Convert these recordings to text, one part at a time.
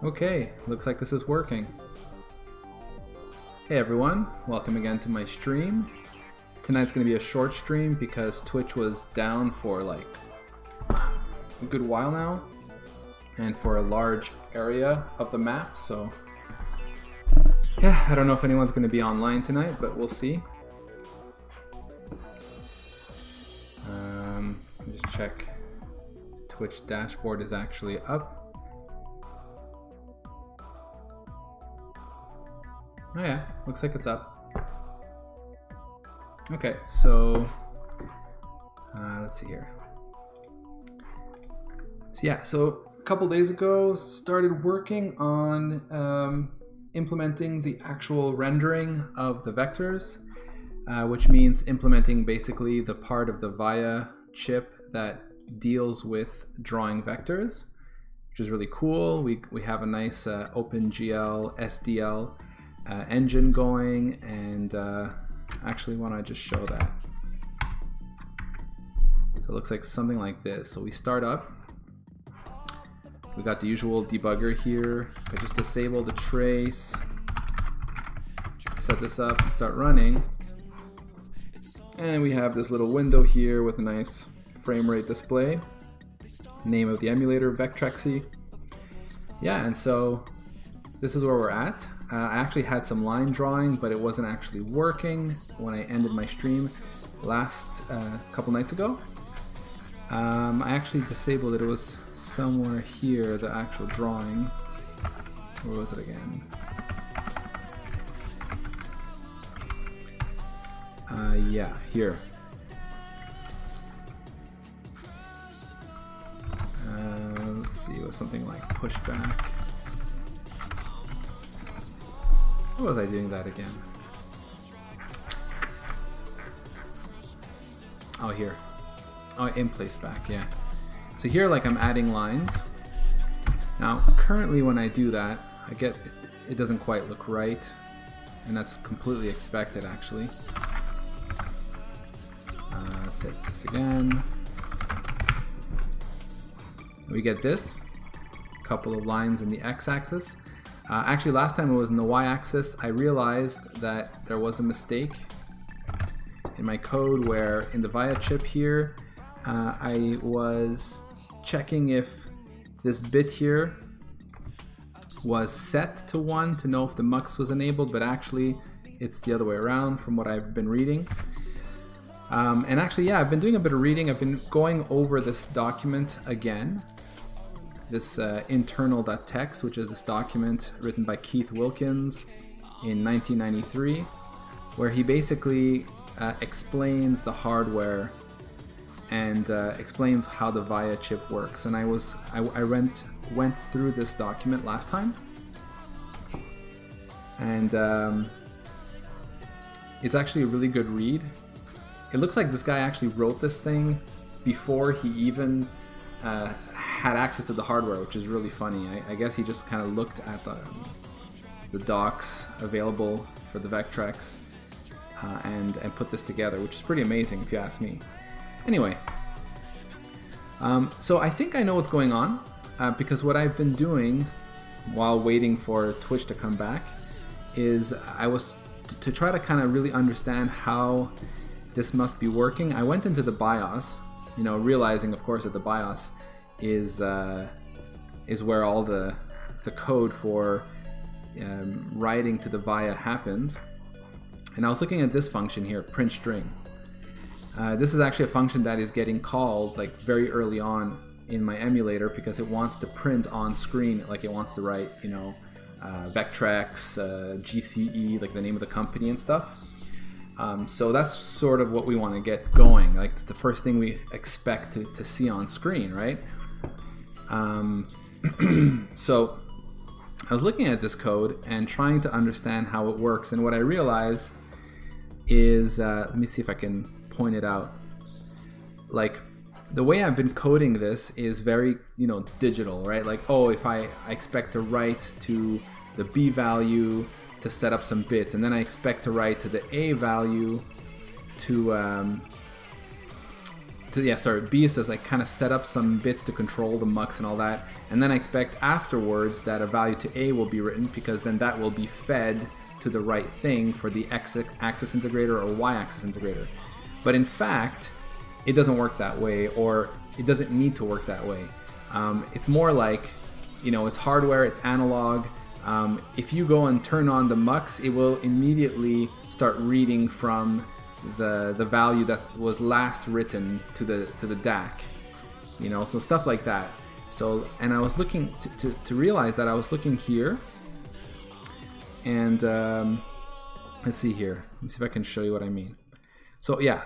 Okay, looks like this is working. Hey everyone, welcome again to my stream. Tonight's going to be a short stream because Twitch was down for like a good while now and for a large area of the map, so yeah, I don't know if anyone's going to be online tonight, but we'll see. Let me just check. Twitch dashboard is actually up. Oh yeah, looks like it's up. Okay, so let's see here. So yeah, so a couple days ago started working on implementing the actual rendering of the vectors, which means implementing basically the part of the VIA chip that deals with drawing vectors, which is really cool. We have a nice OpenGL SDL engine going, and actually want to just show that. So it looks like something like this. So we start up. We got the usual debugger here. I just disable the trace, set this up and start running. And we have this little window here with a nice frame rate display. Name of the emulator, Vectrexy. Yeah, and so this is where we're at. I actually had some line drawing, but it wasn't actually working when I ended my stream last couple nights ago. I actually disabled it. It was somewhere here, the actual drawing. Where was it again? Yeah, here. Let's see, it was something like pushback. What was I doing that again? Oh, here. Oh, in place back, yeah. So here, like, I'm adding lines. Now, currently when I do that, I get it doesn't quite look right, and that's completely expected, actually. Let's hit this again. We get this, couple of lines in the x-axis. Actually, last time it was in the y-axis. I realized that there was a mistake in my code where in the VIA chip here, I was checking if this bit here was set to 1 to know if the mux was enabled, but actually it's the other way around from what I've been reading. And actually, yeah, I've been doing a bit of reading. I've been going over this document again. This internal.txt, which is this document written by Keith Wilkins in 1993, where he basically explains the hardware and explains how the VIA chip works. And I went through this document last time, and it's actually a really good read. It looks like this guy actually wrote this thing before he even had access to the hardware, which is really funny. I guess he just kind of looked at the docs available for the Vectrex and put this together, which is pretty amazing if you ask me. Anyway, so I think I know what's going on because what I've been doing while waiting for Twitch to come back is I was to try to kind of really understand how this must be working. I went into the BIOS, you know, realizing of course that the BIOS is where all the code for writing to the VIA happens. And I was looking at this function here, print string. This is actually a function that is getting called like very early on in my emulator because it wants to print on screen, like it wants to write, you know, Vectrex, GCE, like the name of the company and stuff. So that's sort of what we want to get going. Like it's the first thing we expect to see on screen, right? So I was looking at this code and trying to understand how it works, and what I realized is, let me see if I can point it out. Like the way I've been coding this is very, you know, digital, right? Like, oh, if I expect to write to the B value to set up some bits, and then I expect to write to the A value to B is to like kind of set up some bits to control the mux and all that, and then I expect afterwards that a value to A will be written, because then that will be fed to the right thing for the x-axis integrator or y-axis integrator. But in fact, it doesn't work that way, or it doesn't need to work that way. It's more like, you know, it's hardware, it's analog. If you go and turn on the mux, it will immediately start reading from the value that was last written to the DAC, you know, so stuff like that. So, and I was looking to realize that I was looking here, and let's see here. Let me see if I can show you what I mean. So yeah,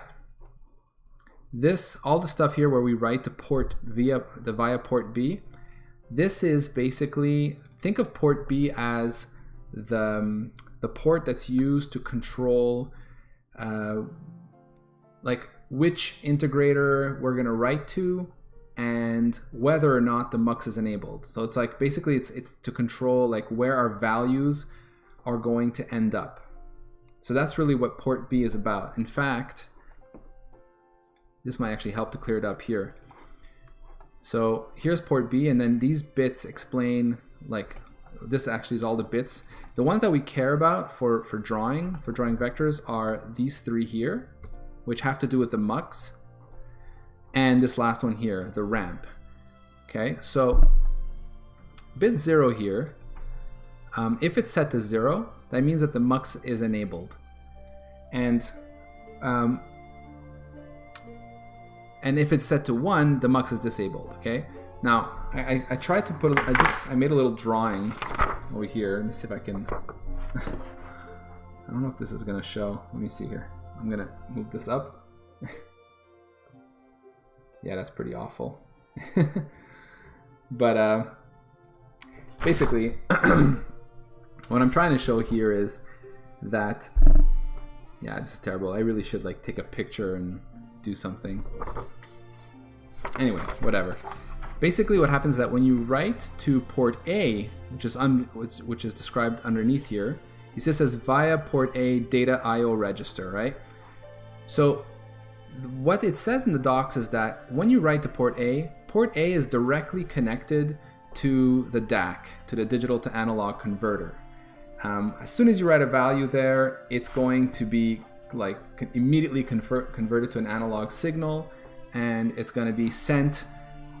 all the stuff here where we write the port via port B, this is basically, think of port B as the port that's used to control like which integrator we're going to write to and whether or not the mux is enabled. So it's like basically it's to control like where our values are going to end up. So that's really what port B is about. In fact, this might actually help to clear it up here. So here's port B, and then these bits explain, like, this actually is all the bits. The ones that we care about for drawing vectors are these three here, which have to do with the mux, and this last one here, the ramp. Okay, so bit 0 here, if it's set to 0, that means that the mux is enabled. And if it's set to 1, the mux is disabled. Okay. Now I tried to put. I made a little drawing over here. Let me see if I can. I don't know if this is gonna show. Let me see here. I'm gonna move this up. Yeah, that's pretty awful. But basically, what I'm trying to show here is that. Yeah, this is terrible. I really should like take a picture and do something. Anyway, whatever. Basically what happens is that when you write to port A, which is described underneath here, it just says via port A data IO register, right? So what it says in the docs is that when you write to port A is directly connected to the DAC, to the digital to analog converter. As soon as you write a value there, it's going to be like immediately converted to an analog signal, and it's going to be sent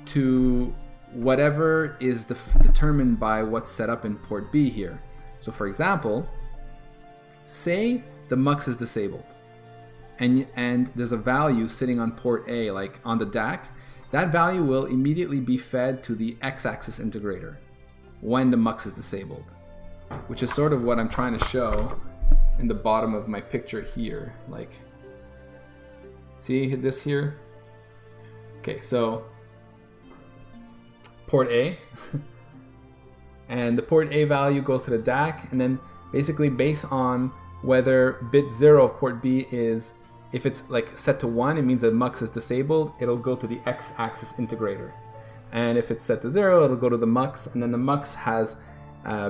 to whatever is determined by what's set up in port B here. So for example, say the mux is disabled, and there's a value sitting on port A, like on the DAC. That value will immediately be fed to the x-axis integrator when the mux is disabled, which is sort of what I'm trying to show in the bottom of my picture here. Like, see this here? Okay, so port A, and the port A value goes to the DAC, and then basically based on whether bit 0 of port B is, if it's like set to 1, it means that mux is disabled, it'll go to the x-axis integrator. And if it's set to 0, it'll go to the mux, and then the mux has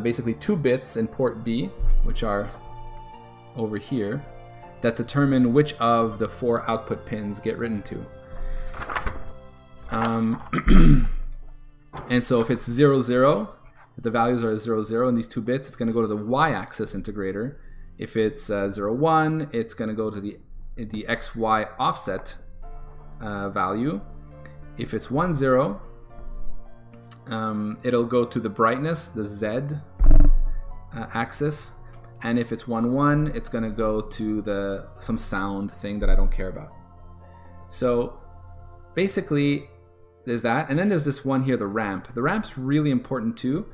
basically 2 bits in port B, which are over here, that determine which of the 4 output pins get written to. And so if it's 0, 0, if the values are 0, 0 in these 2 bits, it's going to go to the y-axis integrator. If it's 0, 1, it's going to go to the XY offset value. If it's 1, 0, it'll go to the brightness, the Z axis, and if it's 1, 1, it's going to go to some sound thing that I don't care about. So basically, there's that, and then there's this one here, the ramp. The ramp's really important too,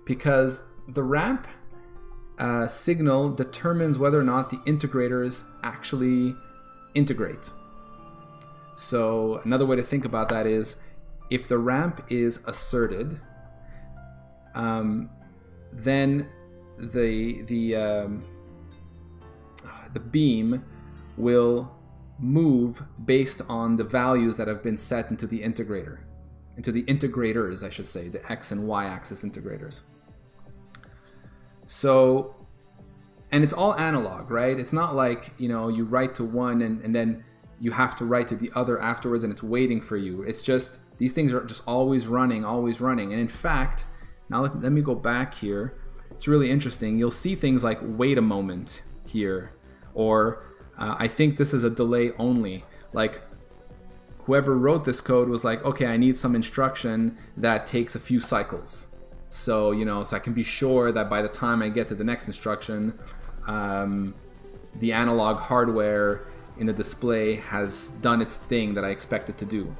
because the ramp signal determines whether or not the integrators actually integrate. So another way to think about that is, if the ramp is asserted, then the beam will move based on the values that have been set into the integrator, into the integrators, I should say, the X and Y axis integrators. So, and it's all analog, right? It's not like, you know, you write to one and then you have to write to the other afterwards and it's waiting for you. It's just, these things are just always running, always running. And in fact, now let me go back here. It's really interesting. You'll see things like wait a moment here, or I think this is a delay only. Like whoever wrote this code was like, okay, I need some instruction that takes a few cycles. So, you know, so I can be sure that by the time I get to the next instruction, the analog hardware in the display has done its thing that I expect it to do.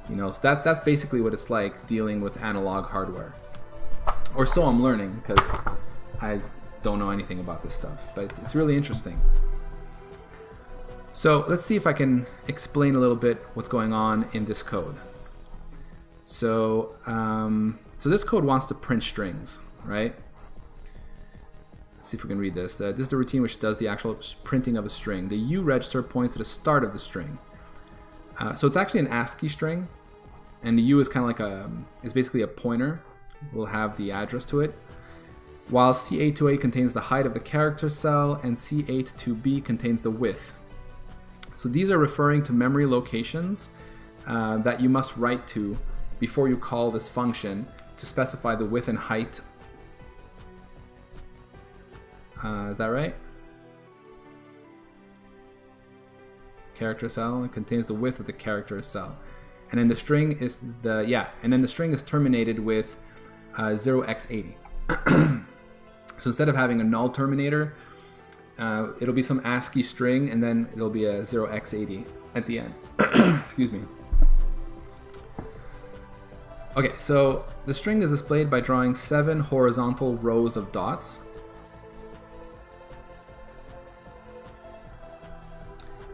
You know, so that's basically what it's like dealing with analog hardware. Or so I'm learning, because I don't know anything about this stuff, but it's really interesting. So let's see if I can explain a little bit what's going on in this code. So, so this code wants to print strings, right? Let's see if we can read this. This is the routine which does the actual printing of a string. The U register points to the start of the string. So it's actually an ASCII string, and the U is kind of like it's basically a pointer. We'll have the address to it. While C8 to A contains the height of the character cell, and C8 to B contains the width. So these are referring to memory locations that you must write to before you call this function to specify the width and height. Is that right? Character cell, it contains the width of the character cell. And then the string is and then the string is terminated with 0x80. So instead of having a null terminator, it'll be some ASCII string, and then it'll be a 0x80 at the end. Excuse me. Okay, so the string is displayed by drawing 7 horizontal rows of dots.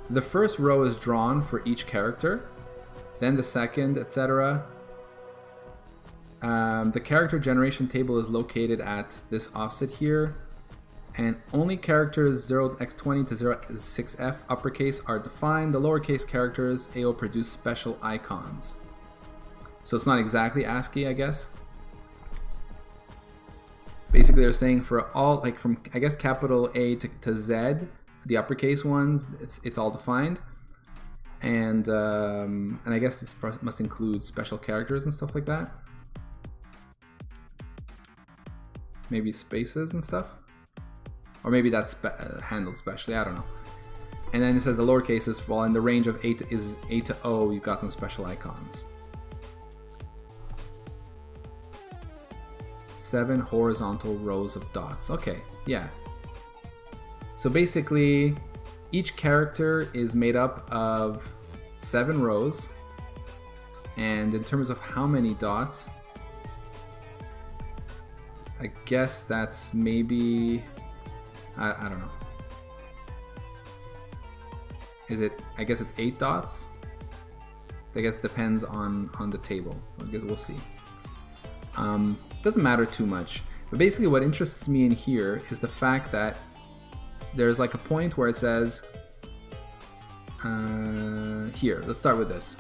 The first row is drawn for each character, then the second, etc. The character generation table is located at this offset here, and only characters 0x20 to 0x6f uppercase are defined. The lowercase characters AO produce special icons. So it's not exactly ASCII, I guess. Basically, they're saying for all, like from I guess capital A to Z, the uppercase ones, it's all defined, and I guess this must include special characters and stuff like that. Maybe spaces and stuff, or maybe that's handled specially. I don't know. And then it says the lowercase is fall in the range of A to O. You've got some special icons. 7 horizontal rows of dots. Okay, yeah. So basically, each character is made up of 7 rows, and in terms of how many dots, I guess that's maybe, I don't know. Is it, I guess it's 8 dots? I guess it depends on the table. I guess we'll see. Doesn't matter too much, but basically what interests me in here is the fact that there's like a point where it says, here, let's start with this.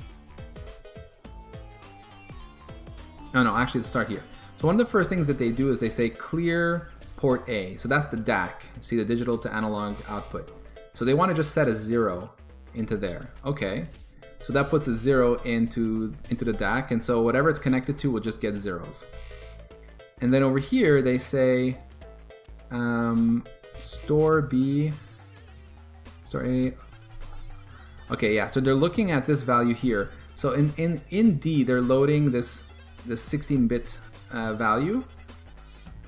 No, actually let's start here. So one of the first things that they do is they say clear port A. So that's the DAC, see the digital to analog output. So they want to just set a 0 into there. Okay, so that puts a 0 into the DAC, and so whatever it's connected to will just get zeros. And then over here they say store B, store A. Okay, yeah, so they're looking at this value here. So in D, they're loading this 16-bit value,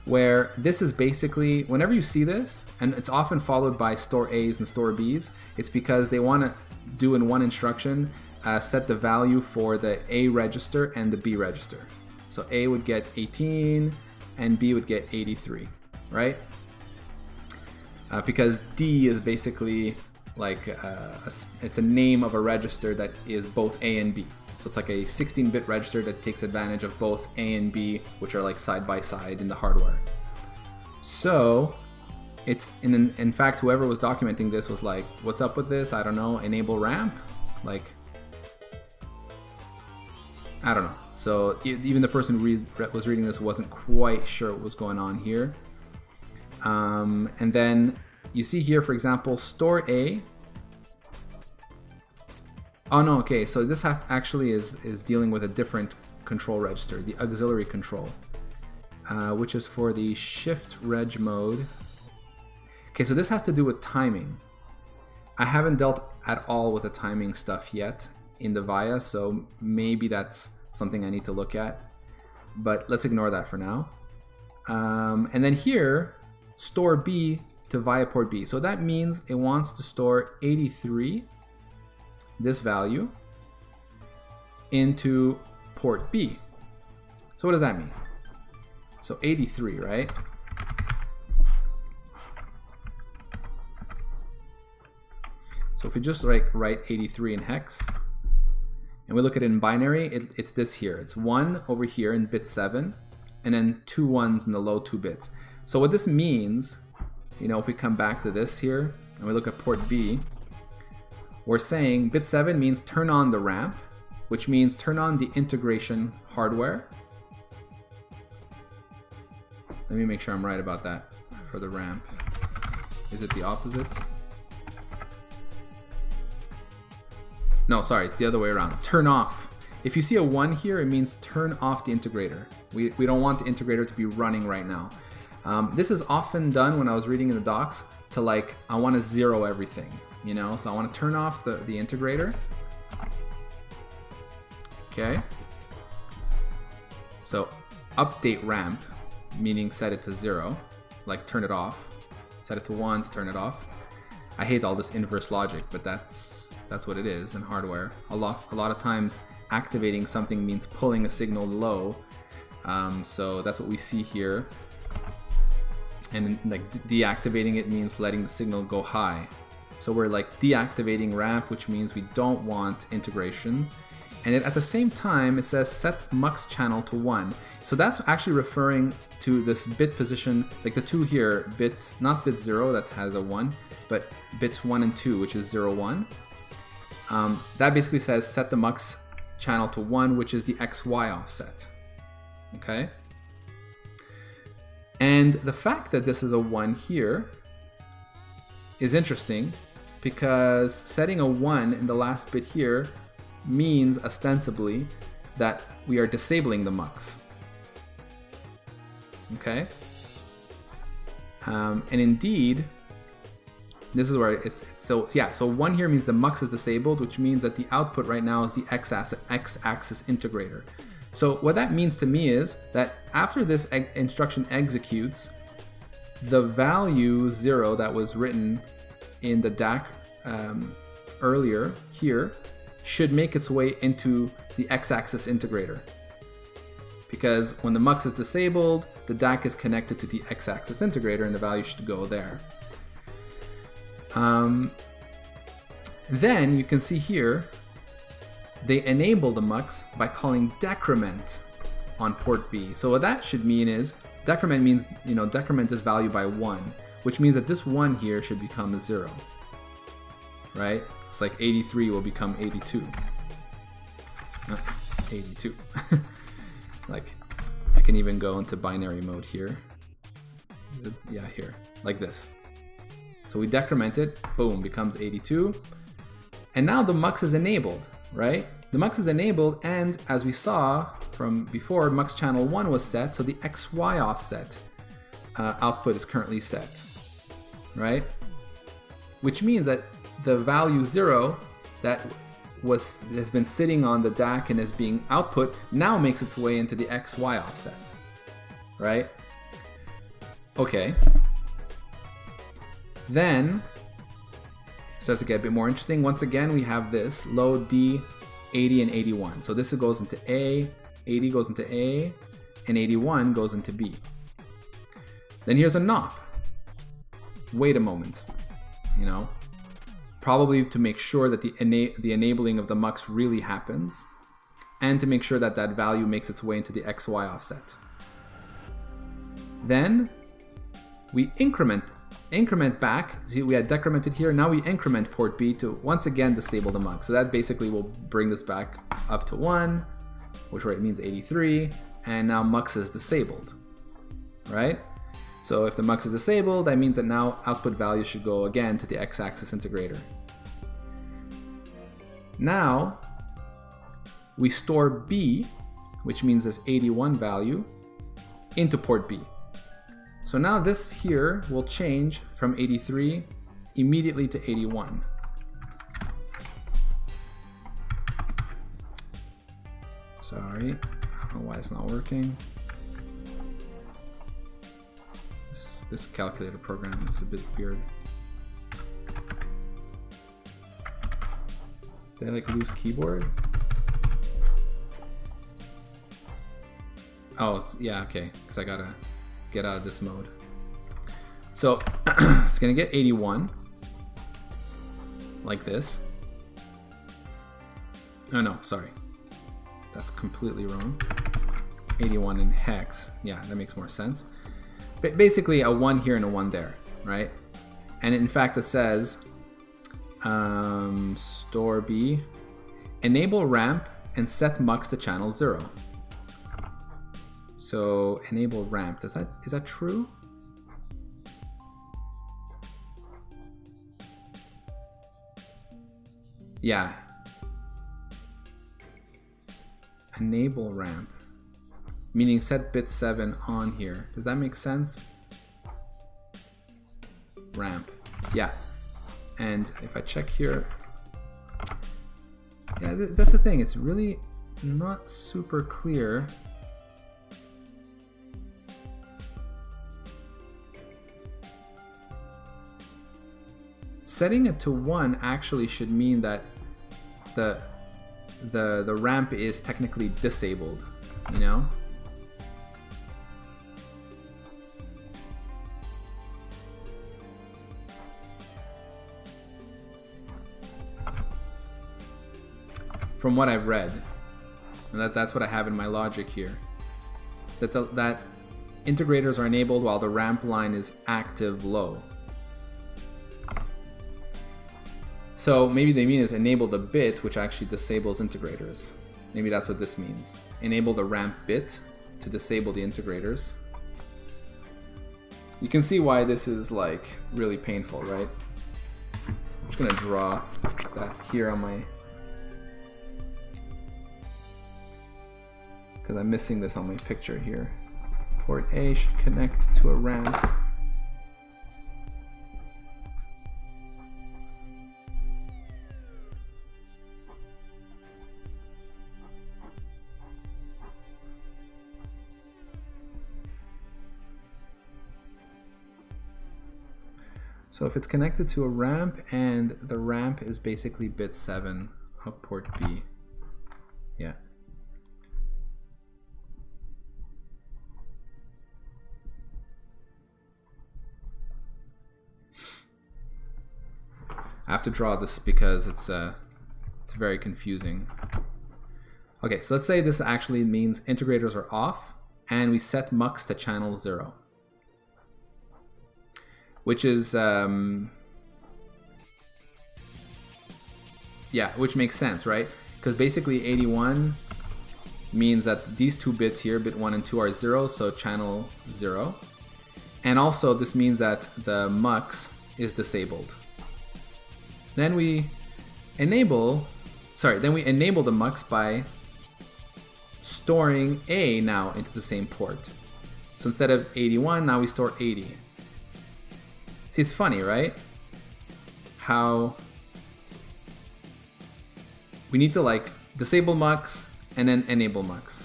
where this is basically, whenever you see this, and it's often followed by store A's and store B's, it's because they want to do in one instruction, set the value for the A register and the B register. So A would get 18 and B would get 83, right? Because D is basically like it's a name of a register that is both A and B. So it's like a 16-bit register that takes advantage of both A and B, which are like side by side in the hardware. So it's in fact, whoever was documenting this was like, what's up with this? I don't know, enable ramp? Like, I don't know. So even the person who was reading this wasn't quite sure what was going on here. And then you see here, for example, store A Oh no, okay, so this actually is dealing with a different control register, the auxiliary control, which is for the shift reg mode. Okay, so this has to do with timing. I haven't dealt at all with the timing stuff yet in the VIA, so maybe that's something I need to look at, but let's ignore that for now. And then here, store B to VIA port B. So that means it wants to store 83, this value, into port B. So what does that mean? So 83, right? So if we just write 83 in hex, and we look at it in binary, it's this here. It's 1 over here in bit 7, and then 2 1s in the low 2 bits. So what this means, you know, if we come back to this here, and we look at port B, we're saying bit 7 means turn on the ramp, which means turn on the integration hardware. Let me make sure I'm right about that for the ramp. Is it the opposite? No, sorry, it's the other way around. Turn off. If you see a 1 here, it means turn off the integrator. We don't want the integrator to be running right now. This is often done when I was reading in the docs to like, I want to 0 everything, you know? So I want to turn off the integrator. Okay. So update ramp, meaning set it to 0, like turn it off. Set it to 1 to turn it off. I hate all this inverse logic, but that's what it is in hardware. A lot of times activating something means pulling a signal low. So that's what we see here. And like deactivating it means letting the signal go high. So we're like deactivating ramp, which means we don't want integration. And at the same time, it says set mux channel to 1. So that's actually referring to this bit position, like the 2 here, bits, not bit 0 that has a 1, but bits 1 and 2, which is 0, 1. That basically says set the mux channel to 1, which is the XY offset. Okay? And the fact that this is a 1 here is interesting because setting a 1 in the last bit here means ostensibly that we are disabling the mux. Okay? And indeed, this is where it's so yeah, so 1 here means the mux is disabled, which means that the output right now is the x-axis integrator. So what that means to me is that after this instruction executes, the value 0 that was written in the DAC earlier here should make its way into the x-axis integrator. Because when the mux is disabled, the DAC is connected to the x-axis integrator and the value should go there. Then you can see here, they enable the mux by calling decrement on port B. So what that should mean is, decrement means, you know, decrement is valued by 1, which means that this 1 here should become a 0, right? It's like 83 will become 82. 82. Like, I can even go into binary mode here. Yeah, here, like this. So we decrement it, boom, becomes 82. And now the mux is enabled, right? The mux is enabled, and as we saw from before, mux channel 1 was set, so the XY offset output is currently set, right? Which means that the value 0 that has been sitting on the DAC and is being output now makes its way into the XY offset, right? Okay. Then it starts to get a bit more interesting. Once again, we have this low D, 80 and 81. So this goes into A, 80 goes into A, and 81 goes into B. Then here's a NOP. Wait a moment, you know, probably to make sure that the enabling of the mux really happens, and to make sure that that value makes its way into the XY offset. Then we increment back. See, we had decremented here. Now we increment port B to once again disable the mux. So that basically will bring this back up to 1, which right means 83, and now mux is disabled, right? So if the mux is disabled, that means that now output value should go again to the x-axis integrator. Now we store B, which means this 81 value, into port B. So now this here will change from 83 immediately to 81. Sorry, I don't know why it's not working. This calculator program is a bit weird. Did I like lose keyboard? Oh, yeah, okay, because I gotta get out of this mode. So it's gonna get 81, like this. Oh no, sorry. That's completely wrong. 81 in hex. Yeah, that makes more sense. But basically a 1 here and a 1 there, right? And in fact it says store B, enable ramp and set mux to channel 0. So enable ramp, is that true? Yeah. Enable ramp, meaning set bit 7 on here. Does that make sense? Ramp, yeah. And if I check here, yeah, that's the thing. It's really not super clear. Setting it to 1 actually should mean that the ramp is technically disabled, you know? From what I've read, and that's what I have in my logic here, that integrators are enabled while the ramp line is active low. So maybe they mean is enable the bit, which actually disables integrators. Maybe that's what this means. Enable the ramp bit to disable the integrators. You can see why this is like really painful, right? I'm just gonna draw that here on my, because I'm missing this on my picture here. Port A should connect to a ramp. So if it's connected to a ramp and the ramp is basically bit 7 of port B, yeah. I have to draw this because it's very confusing. Okay, so let's say this actually means integrators are off and we set mux to channel 0. Which is, yeah, which makes sense, right? Because basically 81 means that these two bits here, bit 1 and 2 are 0, so channel 0. And also this means that the mux is disabled. Then we enable the mux by storing A now into the same port. So instead of 81, now we store 80. See, it's funny, right? How we need to like disable mux and then enable mux.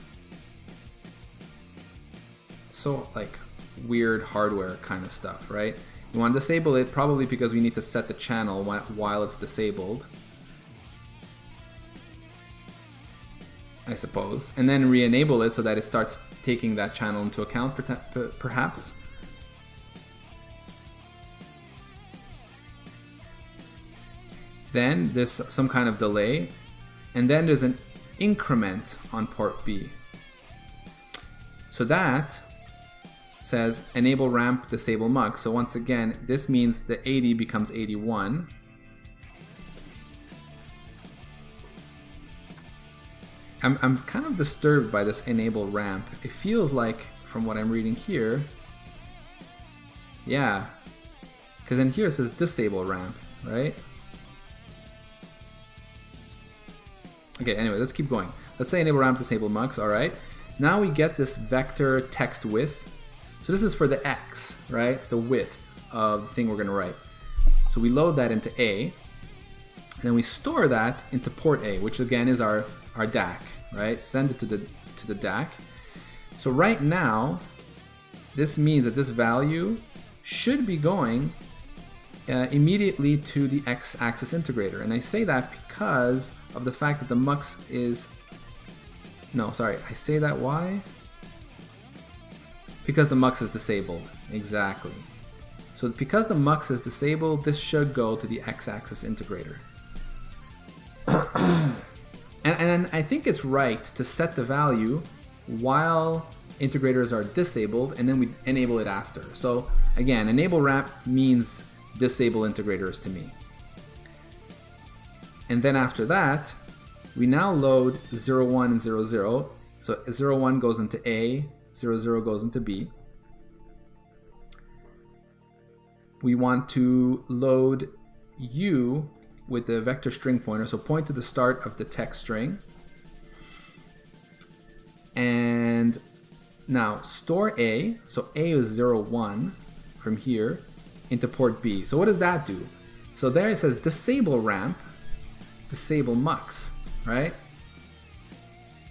So like weird hardware kind of stuff, right? We want to disable it probably because we need to set the channel while it's disabled, I suppose, and then re-enable it so that it starts taking that channel into account, perhaps. Then there's some kind of delay, and then there's an increment on port B. So that says enable ramp, disable mux. So once again, this means the 80 becomes 81. I'm kind of disturbed by this enable ramp. It feels like, from what I'm reading here, yeah, because in here it says disable ramp, right? Okay, anyway, let's keep going. Let's say enable ramp, disable mux, all right. Now we get this vector text width. So this is for the x, right? The width of the thing we're gonna write. So we load that into A, and then we store that into port A, which again is our DAC, right? Send it to the DAC. So right now, this means that this value should be going immediately to the x-axis integrator. And I say that because of the fact that the mux is... No, sorry, I say that why? Because the mux is disabled, exactly. So because the mux is disabled, this should go to the x-axis integrator. and I think it's right to set the value while integrators are disabled, and then we enable it after. So again, enable ramp means disable integrators to me. And then after that, we now load 0, 1, and 0, 0. So 0, 1 goes into A, 0, 0 goes into B. We want to load U with the vector string pointer, so point to the start of the text string. And now store A, so A is 0, 1 from here into port B. So what does that do? So there it says disable ramp, disable mux, right?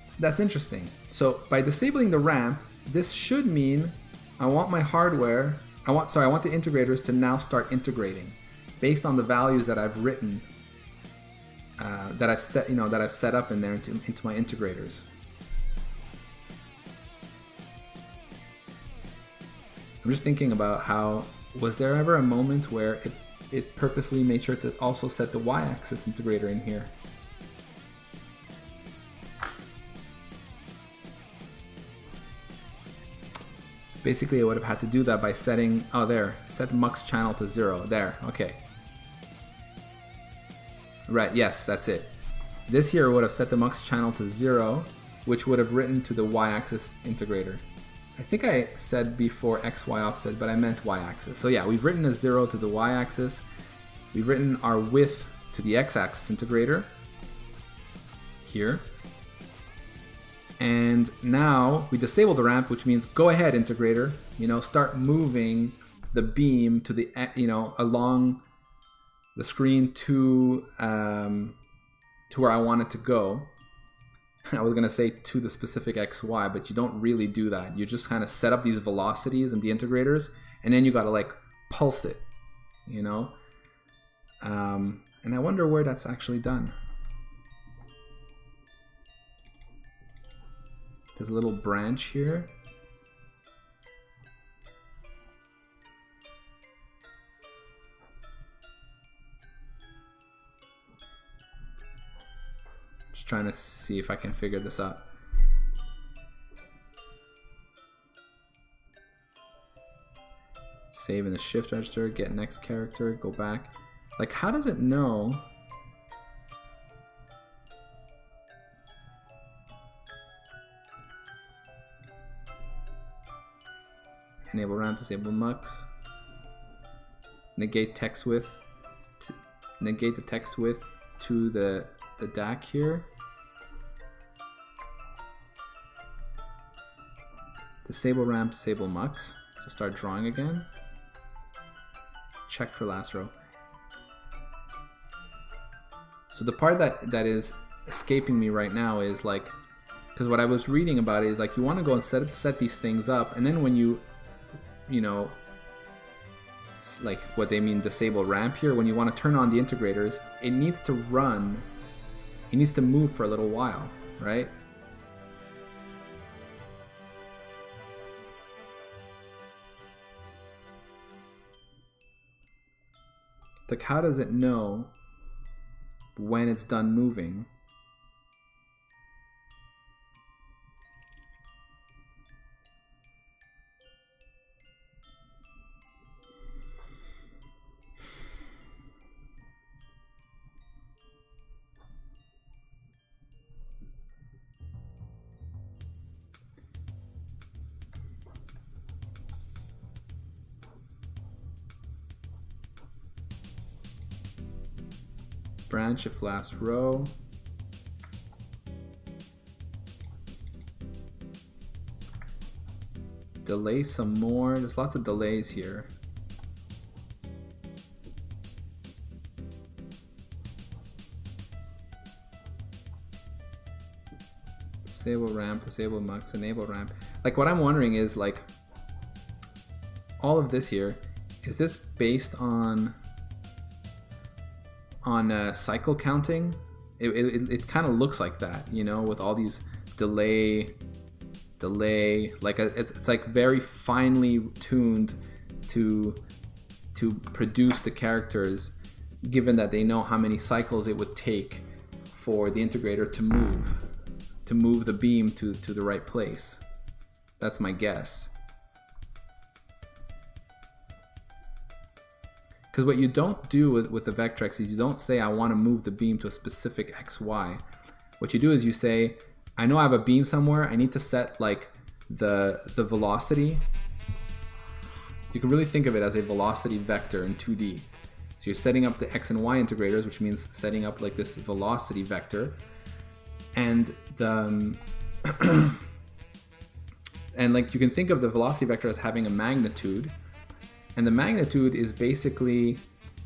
So that's interesting. So by disabling the ramp, this should mean I want my hardware, I want the integrators to now start integrating based on the values that I've written, that I've set up in there into my integrators. I'm just thinking about how, was there ever a moment where it purposely made sure to also set the y-axis integrator in here? Basically, I would have had to do that by setting, oh there, set mux channel to 0, there, okay. Right, yes, that's it. This here would have set the mux channel to 0, which would have written to the y-axis integrator. I think I said before XY offset, but I meant y-axis. So yeah, we've written a 0 to the y-axis. We've written our width to the x-axis integrator here. And now we disable the ramp, which means go ahead, integrator. Start moving the beam to the along the screen to where I want it to go. I was gonna say to the specific XY, but you don't really do that. You just kind of set up these velocities and the integrators, and then you gotta like pulse it, And I wonder where that's actually done. There's a little branch here. Just trying to see if I can figure this out. Save in the shift register, get next character, go back. Like, how does it know? Enable ramp, disable mux. Negate text width. Negate the text width to the DAC here. Disable ramp, disable mux. So start drawing again. Check for last row. So the part that is escaping me right now is like, because what I was reading about is like you want to go and set these things up, and then when you like what they mean disable ramp here, when you want to turn on the integrators, it needs to run, it needs to move for a little while, right? Like, how does it know when it's done moving? Branch if last row. delay some more. There's lots of delays here. Disable ramp, disable mux, enable ramp. Like what I'm wondering is like all of this here, is this based on cycle counting? It kind of looks like that, you know, with all these delay, like it's like very finely tuned to produce the characters, given that they know how many cycles it would take for the integrator to move the beam to the right place. That's my guess. Because what you don't do with the Vectrex is you don't say I want to move the beam to a specific XY. What you do is you say, I know I have a beam somewhere, I need to set like the velocity. You can really think of it as a velocity vector in 2D. So you're setting up the X and Y integrators, which means setting up like this velocity vector. And the and like you can think of the velocity vector as having a magnitude. And the magnitude is basically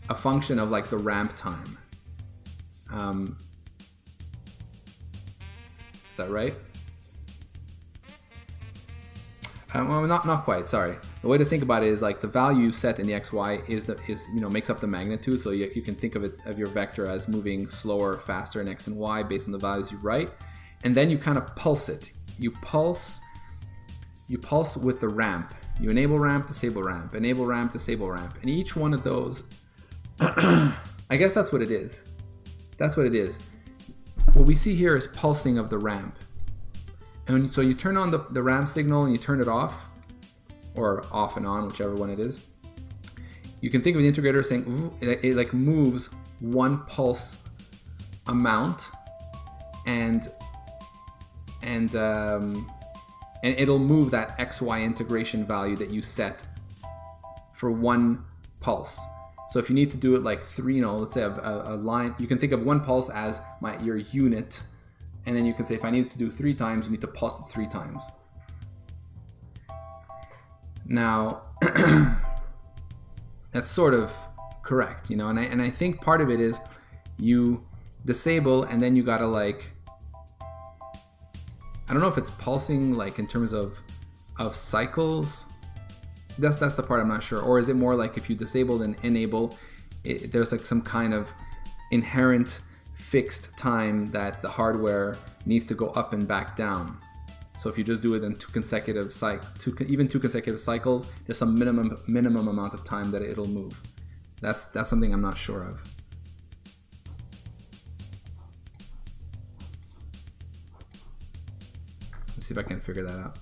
a function of like the ramp time. Is that right? Well, not quite. Sorry. The way to think about it is like the value set in the XY is makes up the magnitude. So you can think of it of your vector as moving slower, or faster in X and Y based on the values you write, and then you kind of pulse it. You pulse with the ramp. You enable ramp, disable ramp, enable ramp, disable ramp. And each one of those, I guess that's what it is. That's what it is. What we see here is pulsing of the ramp. And so you turn on the ramp signal and you turn it off, or off and on, whichever one it is. You can think of the integrator saying, ooh, it like moves one pulse amount, and it'll move that XY integration value that you set for one pulse. So if you need to do it like three, let's say a line, you can think of one pulse as your unit, and then you can say if I need to do 3 times, you need to pulse it 3 times. Now, that's sort of correct, and I think part of it is you disable and then you gotta like, I don't know if it's pulsing like in terms of cycles. That's the part I'm not sure. Or is it more like if you disable and enable, there's like some kind of inherent fixed time that the hardware needs to go up and back down. So if you just do it in 2 consecutive cycles, there's some minimum amount of time that it'll move. That's something I'm not sure of. Let's see if I can figure that out.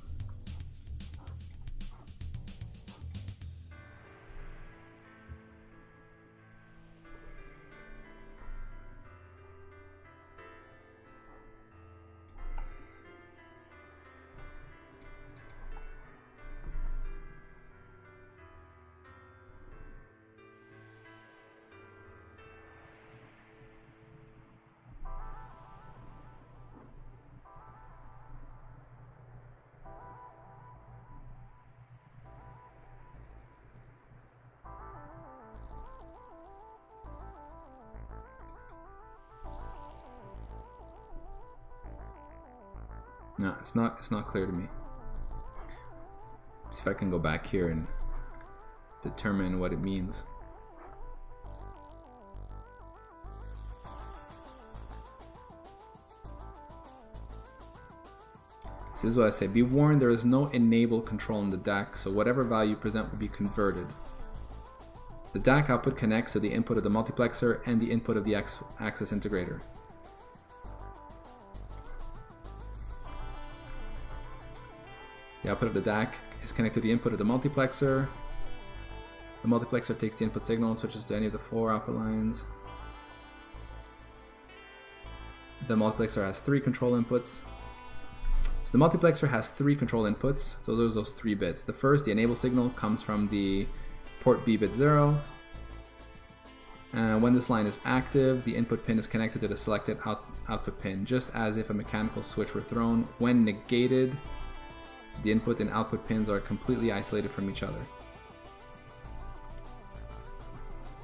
No, it's not clear to me. See if I can go back here and determine what it means. So this is what I say. Be warned, there is no enable control in the DAC, so whatever value you present will be converted. The DAC output connects to the input of the multiplexer and the input of the X-axis integrator. The output of the DAC is connected to the input of the multiplexer. The multiplexer takes the input signal and switches to any of the 4 output lines. The multiplexer has 3 control inputs. So the multiplexer has 3 control inputs, so those 3 bits. The first, the enable signal, comes from the port B bit 0. When this line is active, the input pin is connected to the selected output pin, just as if a mechanical switch were thrown. When negated, The input and output pins are completely isolated from each other.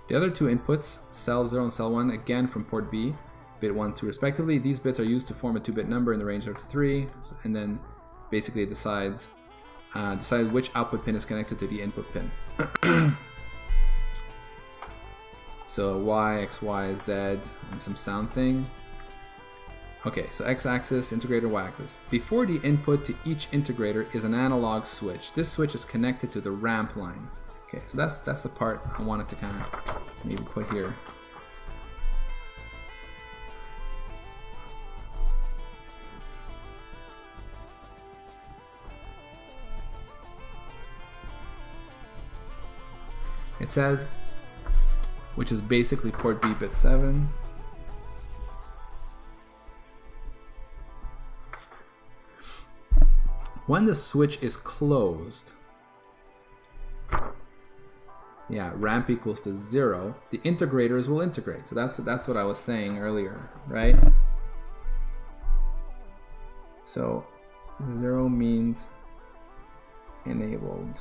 The other two inputs, cell 0 and cell 1, again from port B, bit 1, 2 respectively. These bits are used to form a 2-bit number in the range 0 to 3, and then basically it decides which output pin is connected to the input pin. So Y, X, Y, Z, and some sound thing. Okay, so X-axis, integrator, Y-axis. Before the input to each integrator is an analog switch. This switch is connected to the ramp line. Okay, so that's the part I wanted to kind of maybe put here. It says, which is basically port B bit 7. When the switch is closed, yeah, ramp equals to 0, the integrators will integrate. So that's what I was saying earlier, right? So 0 means enabled,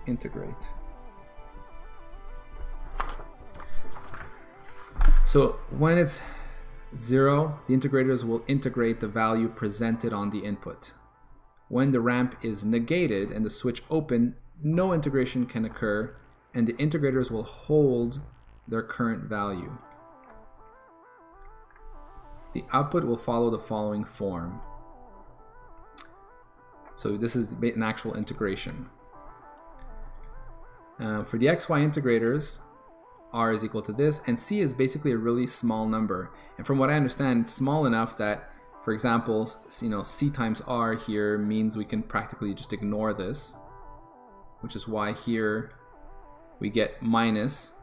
integrate. So when it's 0, the integrators will integrate the value presented on the input. When the ramp is negated and the switch open, no integration can occur, and the integrators will hold their current value. The output will follow the following form. So this is an actual integration. For the XY integrators, R is equal to this, and C is basically a really small number. And from what I understand, it's small enough that, for example, C times R here means we can practically just ignore this, which is why here we get minus.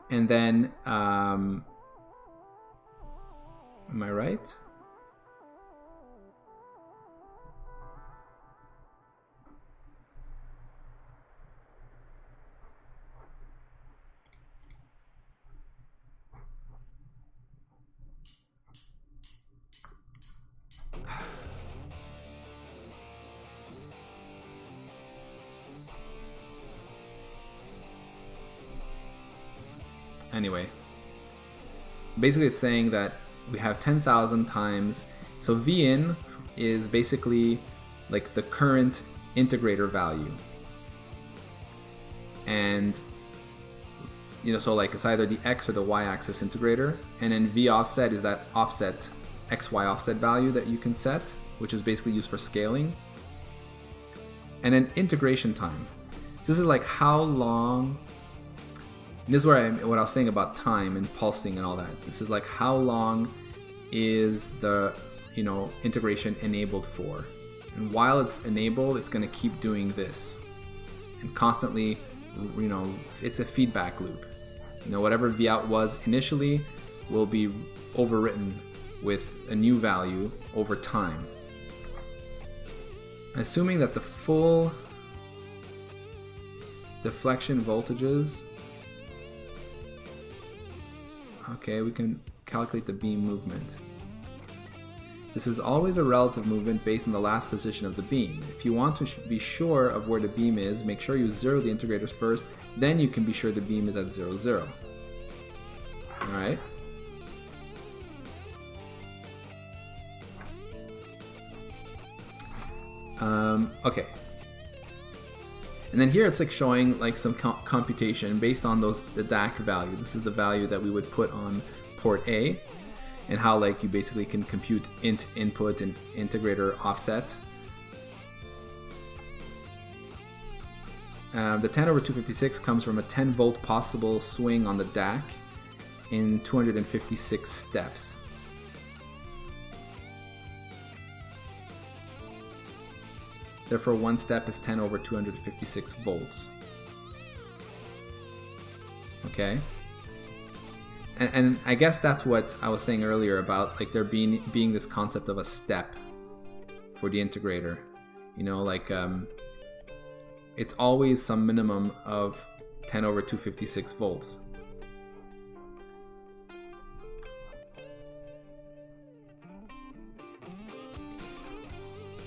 And then, am I right? Anyway, basically it's saying that we have 10,000 times, so Vin is basically like the current integrator value. And so like it's either the X or the Y axis integrator, and then V offset is that offset, XY offset value that you can set, which is basically used for scaling. And then integration time. So this is like how long. And this is where what I was saying about time and pulsing and all that. This is like how long is the integration enabled for, and while it's enabled, it's going to keep doing this and constantly. It's a feedback loop. Whatever Vout was initially will be overwritten with a new value over time. Assuming that the full deflection voltages. Okay, we can calculate the beam movement. This is always a relative movement based on the last position of the beam. If you want to be sure of where the beam is, make sure you zero the integrators first, then you can be sure the beam is at 0, 0. Alright? Okay. And then here it's like showing like some computation based on the DAC value. This is the value that we would put on port A, and how like you basically can compute int input and integrator offset. The 10/256 comes from a 10-volt possible swing on the DAC in 256 steps. Therefore, one step is 10/256 volts. Okay? And I guess that's what I was saying earlier about like there being this concept of a step for the integrator. It's always some minimum of 10/256 volts.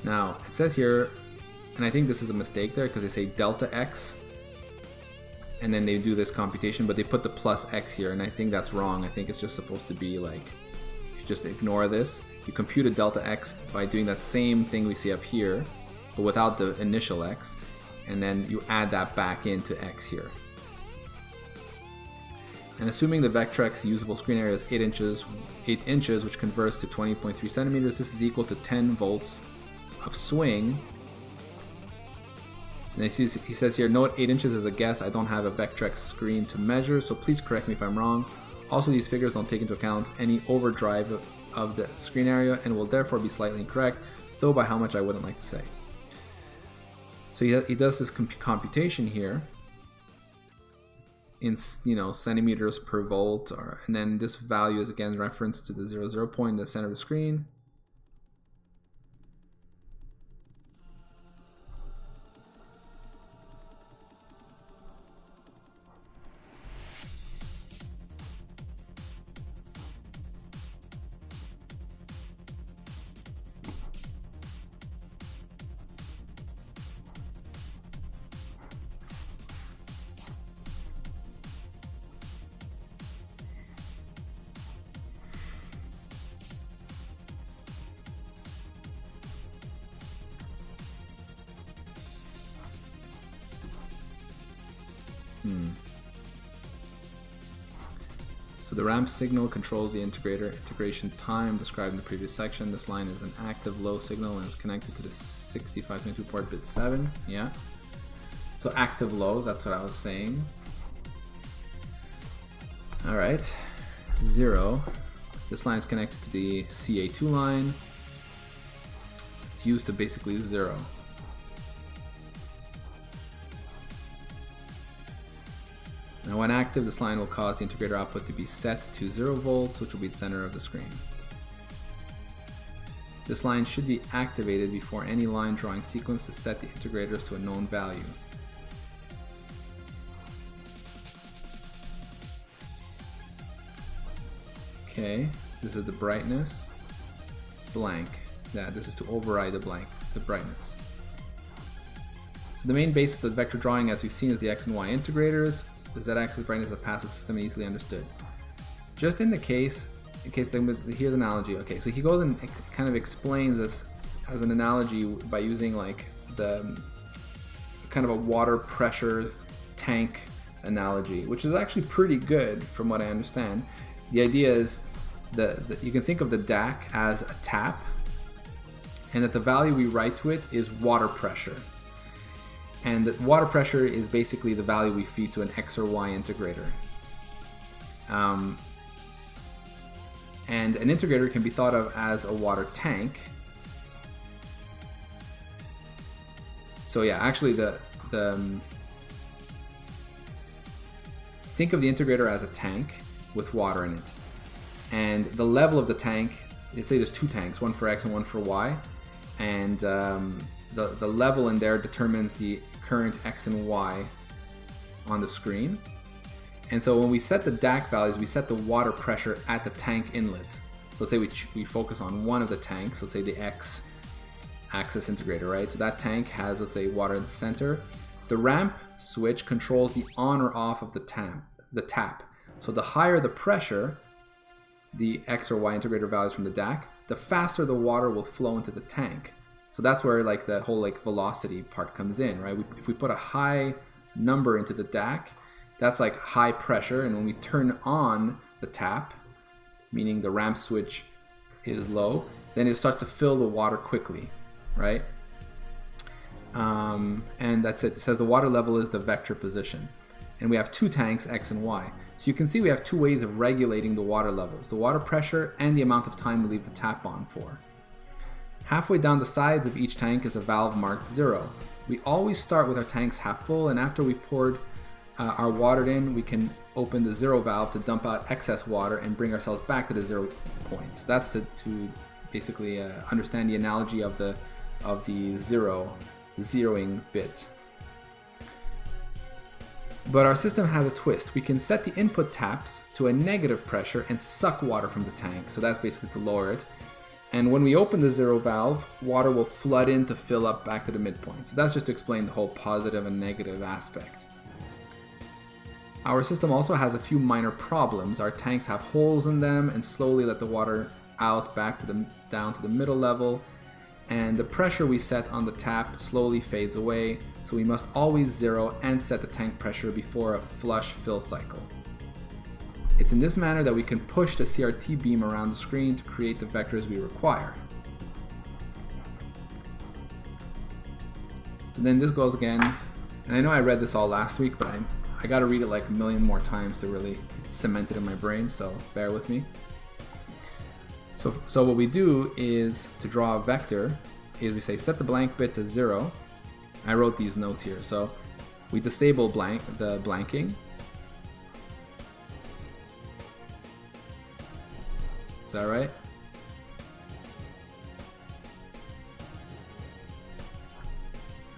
Now, it says here, and I think this is a mistake there because they say delta x, and then they do this computation, but they put the plus x here, and I think that's wrong. I think it's just supposed to be like, you just ignore this. You compute a delta x by doing that same thing we see up here, but without the initial x, and then you add that back into x here. And assuming the Vectrex usable screen area is 8 inches, which converts to 20.3 centimeters, this is equal to 10 volts of swing. And he says here, note 8 inches is a guess. I don't have a Vectrex screen to measure, so please correct me if I'm wrong. Also, these figures don't take into account any overdrive of the screen area and will therefore be slightly incorrect, though by how much I wouldn't like to say. So he does this computation here in centimeters per volt, and then this value is again referenced to the 0 point in the center of the screen. So the ramp signal controls the integration time described in the previous section. This line is an active low signal and is connected to the 6522 port bit 7. Yeah. So active lows, that's what I was saying. Alright. 0. This line is connected to the CA2 line. It's used to basically 0. Now when active, this line will cause the integrator output to be set to 0 volts, which will be the center of the screen. This line should be activated before any line drawing sequence to set the integrators to a known value. Okay, this is the brightness, blank. Yeah, this is to override the brightness. So the main basis of the vector drawing, as we've seen, is the x and y integrators. The z-axis brightness is a passive system and easily understood. Just in case here's an analogy. Okay, so he goes and kind of explains this as an analogy by using like the kind of a water pressure tank analogy, which is actually pretty good from what I understand. The idea is you can think of the DAC as a tap, and that the value we write to it is water pressure. And the water pressure is basically the value we feed to an X or Y integrator. And an integrator can be thought of as a water tank. So yeah, actually think of the integrator as a tank with water in it. And the level of the tank, let's say there's 2 tanks, one for X and one for Y. And the level in there determines the current X and Y on the screen. And so when we set the DAC values, we set the water pressure at the tank inlet. So let's say we focus on one of the tanks, let's say the X axis integrator, right? So that tank has, let's say, water in the center. The ramp switch controls the on or off of the tap. So the higher the pressure, the X or Y integrator values from the DAC, the faster the water will flow into the tank. So that's where like the whole like velocity part comes in, right? If we put a high number into the DAC, that's like high pressure, and when we turn on the tap, meaning the ramp switch is low, then it starts to fill the water quickly, right? And that's it. It says the water level is the vector position. And we have 2 tanks, X and Y. So you can see we have 2 ways of regulating the water levels, the water pressure and the amount of time we leave the tap on for. Halfway down the sides of each tank is a valve marked 0. We always start with our tanks half full, and after we've poured our water in, we can open the 0 valve to dump out excess water and bring ourselves back to the 0 points. That's to basically understand the analogy of the zeroing bit. But our system has a twist. We can set the input taps to a negative pressure and suck water from the tank. So that's basically to lower it. And when we open the zero valve, water will flood in to fill up back to the midpoint. So that's just to explain the whole positive and negative aspect. Our system also has a few minor problems. Our tanks have holes in them and slowly let the water out back to down to the middle level. And the pressure we set on the tap slowly fades away. So we must always zero and set the tank pressure before a flush fill cycle. It's in this manner that we can push the CRT beam around the screen to create the vectors we require. So then this goes again, and I know I read this all last week, but I gotta read it like a million more times to really cement it in my brain, so bear with me. So what we do is, to draw a vector, is we say set the blank bit to 0. I wrote these notes here, so we disable the blanking. Is that right?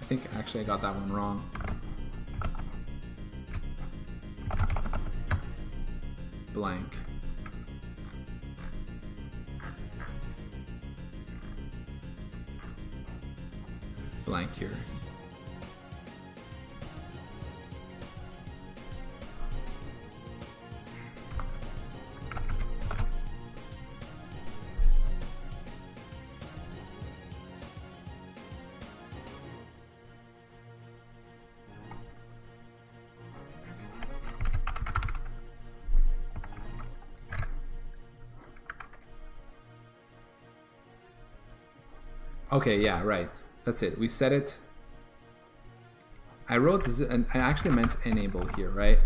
I think actually I got that one wrong. Blank. Blank here. Okay, yeah, right. That's it. We set it. I wrote and I actually meant enable here, right?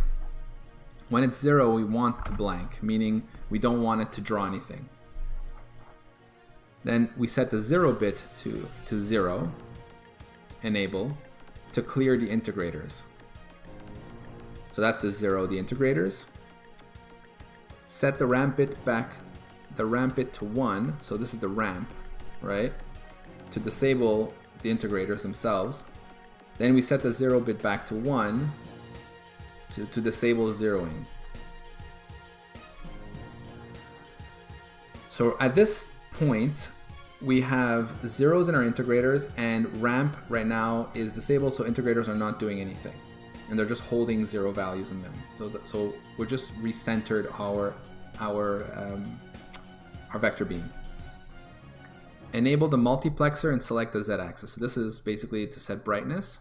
When it's 0, we want to blank, meaning we don't want it to draw anything. Then we set the 0 bit to 0, enable, to clear the integrators. So that's the 0, the integrators. Set the ramp bit to 1, so this is the ramp, right? To disable the integrators themselves. Then we set the 0 bit back to 1 to disable zeroing. So at this point, we have zeros in our integrators, and ramp right now is disabled, so integrators are not doing anything. And they're just holding 0 values in them. So we're just recentered our vector beam. Enable the multiplexer and select the z-axis. So this is basically to set brightness.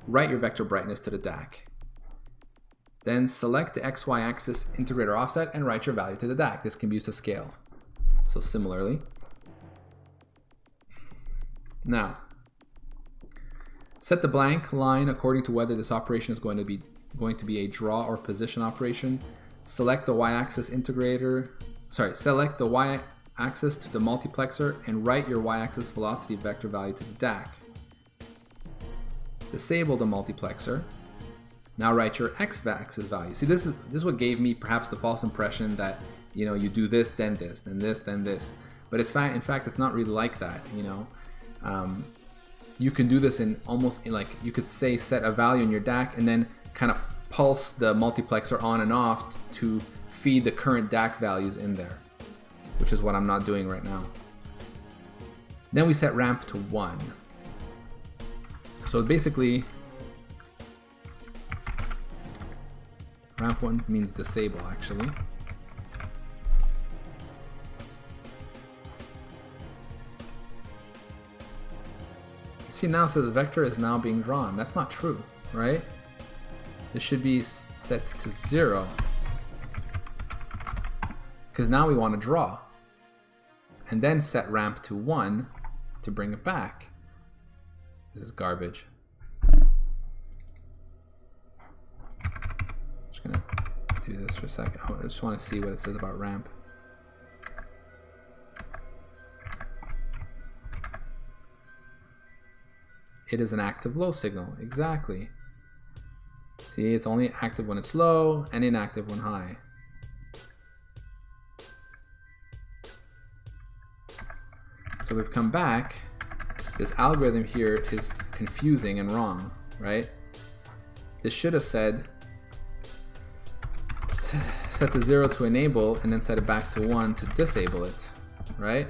Write your vector brightness to the DAC. Then select the XY axis integrator offset and write your value to the DAC. This can be used to scale. So similarly. Now, set the blank line according to whether this operation is going to be a draw or position operation. Select the y-axis integrator. Select the y-axis to the multiplexer and write your y-axis velocity vector value to the DAC. Disable the multiplexer. Now write your x-axis value. See, this is what gave me perhaps the false impression that, you know, you do this, then this, then this, then this. But in fact, it's not really like that. You know, you can do this in almost like, you could say set a value in your DAC and then kind of pulse the multiplexer on and off to feed the current DAC values in there, which is what I'm not doing right now. Then we set ramp to 1. So basically, ramp 1 means disable actually. See, now it says vector is now being drawn. That's not true, right? This should be set to 0. Because now we want to draw. And then set ramp to 1 to bring it back. This is garbage. Just gonna do this for a second. I just want to see what it says about ramp. It is an active low signal, exactly. See, it's only active when it's low and inactive when high. So we've come back. This algorithm here is confusing and wrong, right? This should have said set the 0 to enable and then set it back to 1 to disable it, right?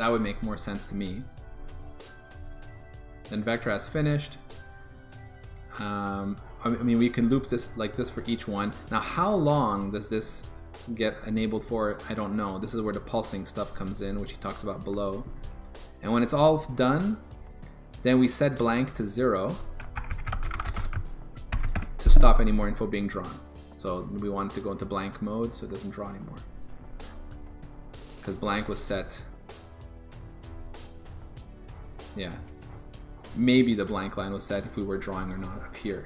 That would make more sense to me. Then vector as finished. I mean, we can loop this like this for each one. Now, how long does this get enabled for? I don't know. This is where the pulsing stuff comes in, which he talks about below. And when it's all done, then we set blank to 0 to stop any more info being drawn. So we want it to go into blank mode so it doesn't draw anymore. Because blank was set. Yeah. Maybe the blank line was set if we were drawing or not up here.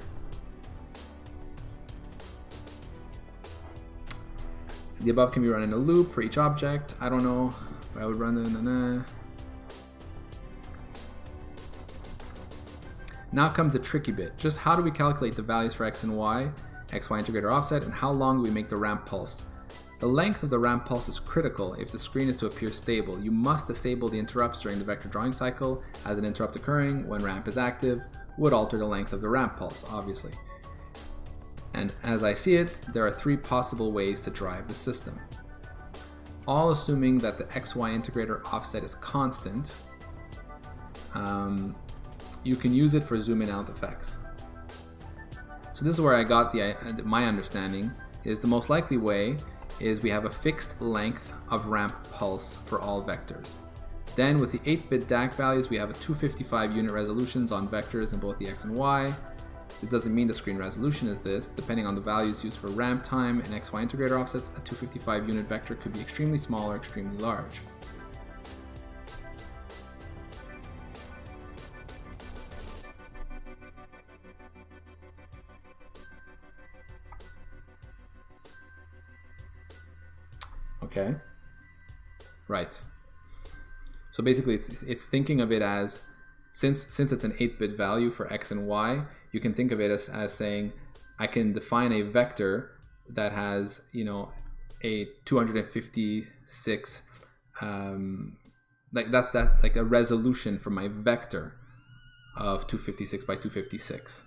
The above can be run in a loop for each object. I don't know. I would run the Now comes the tricky bit. Just how do we calculate the values for x and y, xy integrator offset, and how long do we make the ramp pulse? The length of the ramp pulse is critical if the screen is to appear stable. You must disable the interrupts during the vector drawing cycle, as an interrupt occurring when ramp is active would alter the length of the ramp pulse, obviously. And as I see it, there are 3 possible ways to drive the system. All assuming that the xy integrator offset is constant. You can use it for zoom in out effects. So this is where I got my understanding is the most likely way is we have a fixed length of ramp pulse for all vectors. Then with the 8-bit DAC values, we have a 255 unit resolutions on vectors in both the x and y. This doesn't mean the screen resolution is this. Depending on the values used for ramp time and xy integrator offsets, a 255 unit vector could be extremely small or extremely large. Okay, right. So basically it's thinking of it as, since it's an 8-bit value for x and y, you can think of it as saying, I can define a vector that has, you know, a 256, like a resolution for my vector of 256 by 256.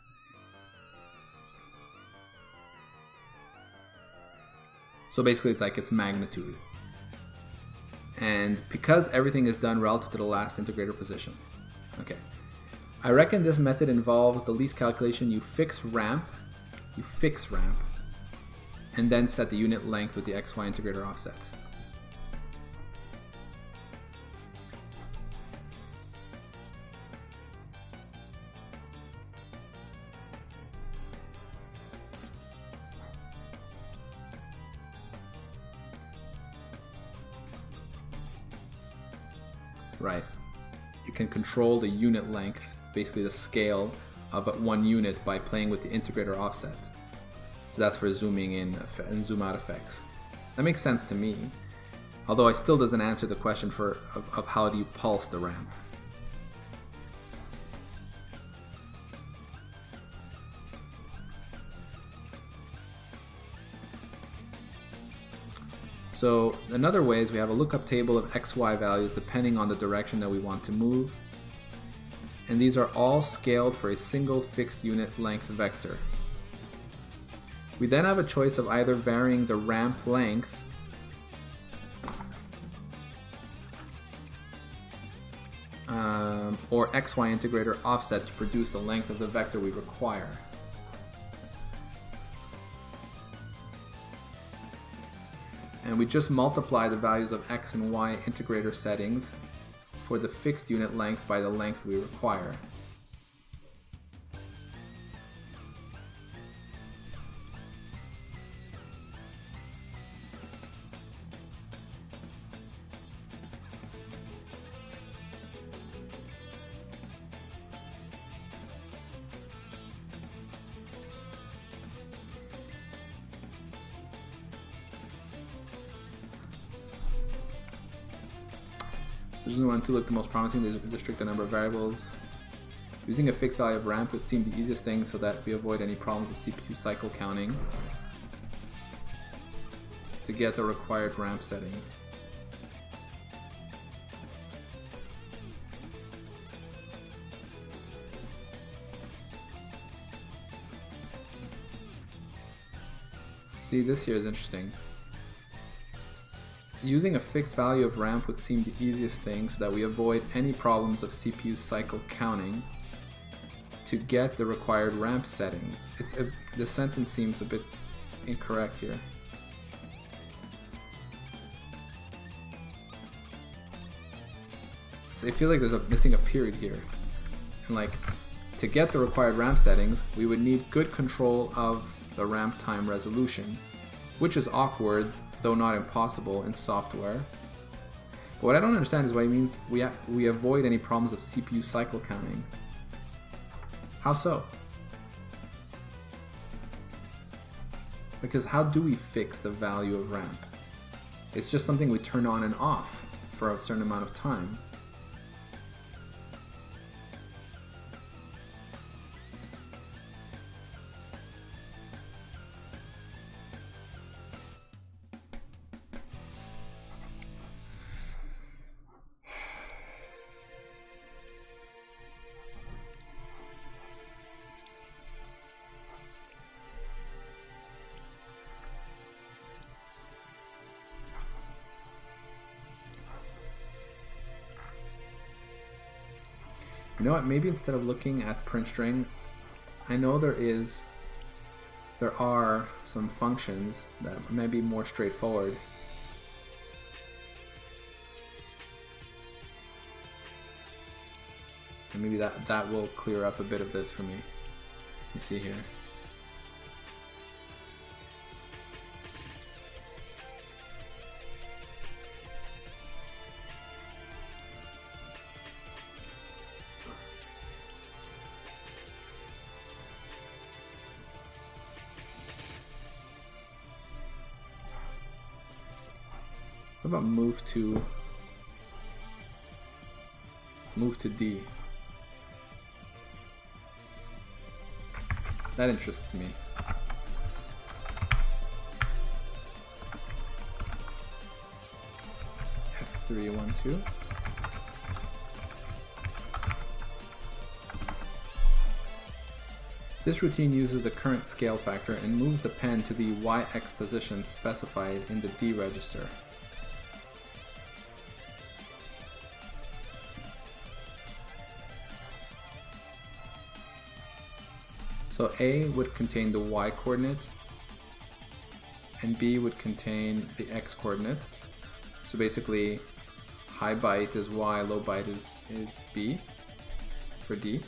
So basically it's like its magnitude. And because everything is done relative to the last integrator position. Okay. I reckon this method involves the least calculation. You fix ramp, and then set the unit length with the xy integrator offset. Right. You can control the unit length, basically the scale of 1 unit, by playing with the integrator offset. So that's for zooming in and zoom out effects. That makes sense to me, although it still doesn't answer the question of how do you pulse the ramp. So another way is we have a lookup table of xy values depending on the direction that we want to move. And these are all scaled for a single fixed unit length vector. We then have a choice of either varying the ramp length or xy integrator offset to produce the length of the vector we require. And we just multiply the values of x and y integrator settings for the fixed unit length by the length we require. Decision 1 and 2 look the most promising. They restrict the number of variables. Using a fixed value of ramp would seem the easiest thing so that we avoid any problems of CPU cycle counting to get the required ramp settings. See, this here is interesting. Using a fixed value of ramp would seem the easiest thing so that we avoid any problems of CPU cycle counting to get the required ramp settings. The sentence seems a bit incorrect here. So I feel like there's missing a period here. And like, to get the required ramp settings, we would need good control of the ramp time resolution, which is awkward, though not impossible, in software. But what I don't understand is what it means we avoid any problems of CPU cycle counting. How so? Because how do we fix the value of ramp? It's just something we turn on and off for a certain amount of time. You know what, maybe instead of looking at print string, I know there are some functions that may be more straightforward. And maybe that will clear up a bit of this for me. You see here. What about move to D? That interests me. F3, 1, 2. This routine uses the current scale factor and moves the pen to the YX position specified in the D register. So A would contain the Y coordinate and B would contain the X coordinate. So basically high byte is Y, low byte is B for D.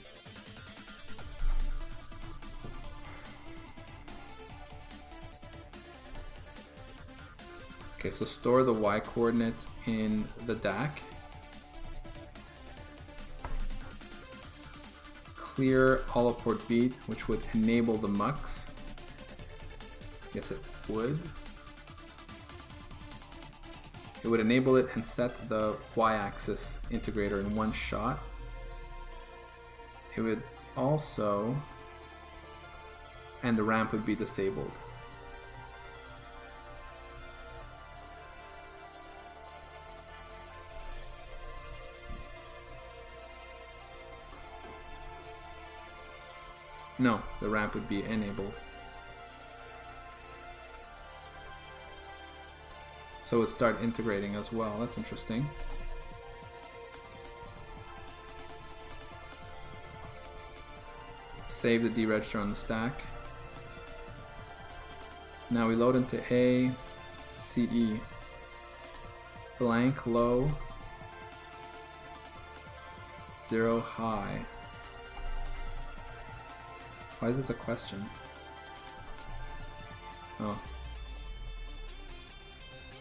Okay, so store the Y coordinate in the DAC. Clear all of port B, which would enable the mux. Yes, it would. It would enable it and set the Y-axis integrator in one shot. It would also, and the ramp would be disabled. No, the ramp would be enabled. So it would start integrating as well. That's interesting. Save the D register on the stack. Now we load into A, CE. Blank low, 0 high. Why is this a question? Oh.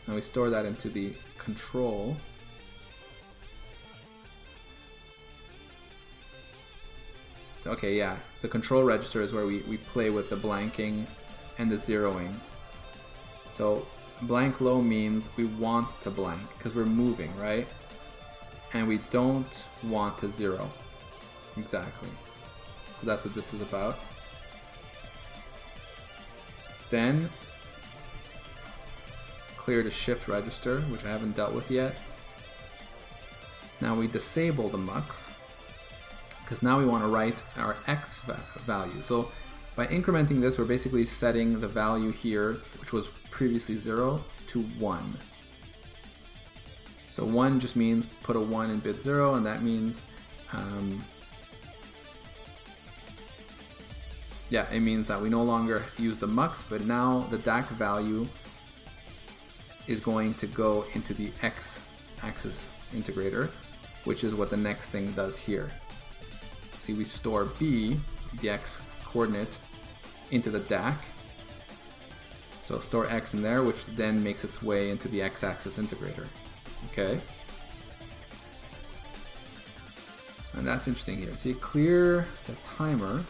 Now we store that into the control. Okay, yeah. The control register is where we play with the blanking and the zeroing. So blank low means we want to blank because we're moving, right? And we don't want to zero. Exactly. So that's what this is about. Then clear the shift register, which I haven't dealt with yet. Now we disable the mux because now we want to write our X value. So by incrementing this, we're basically setting the value here, which was previously 0, to 1. So 1 just means put a 1 in bit 0, and that means, yeah, it means that we no longer use the mux, but now the DAC value is going to go into the x-axis integrator, which is what the next thing does here. See, we store b, the x coordinate, into the DAC. So store x in there, which then makes its way into the x-axis integrator. Okay. And that's interesting here. See, clear the timer.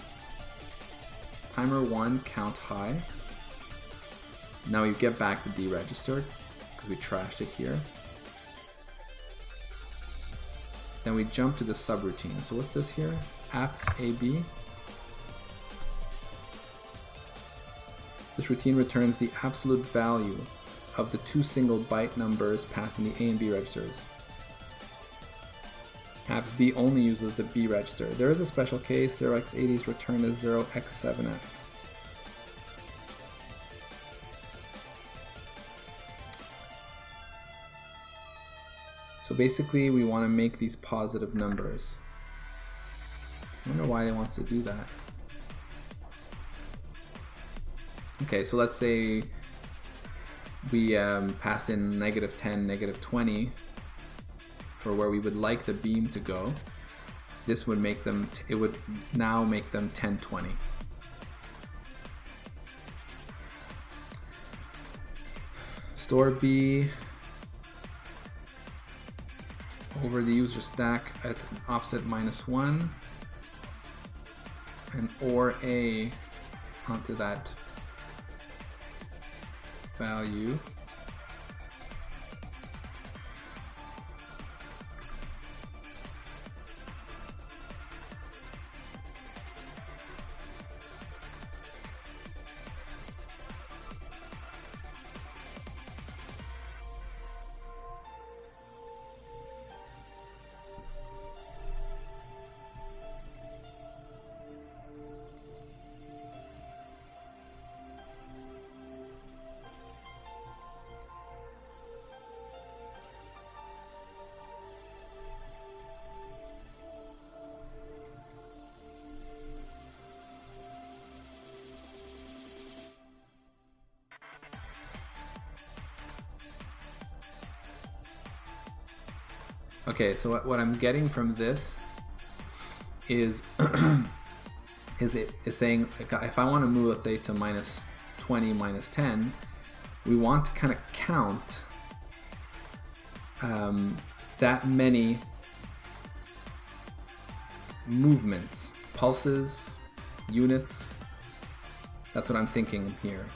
Timer 1, count high. Now we get back the deregistered because we trashed it here. Then we jump to the subroutine. So what's this here? Apps AB. This routine returns the absolute value of the 2 single byte numbers passed in the A and B registers. Apps B only uses the B register. There is a special case, 0x80 is returned as 0x7f. So basically we want to make these positive numbers. I wonder why it wants to do that. Okay, so let's say we passed in -10, -20 for where we would like the beam to go. This would make them, it would now make them 10, 20. Store B over the user stack at offset -1 and OR A onto that value. Okay, so what I'm getting from this is is saying if I want to move, let's say, to -20, -10, we want to kind of count that many movements, pulses, units. That's what I'm thinking here.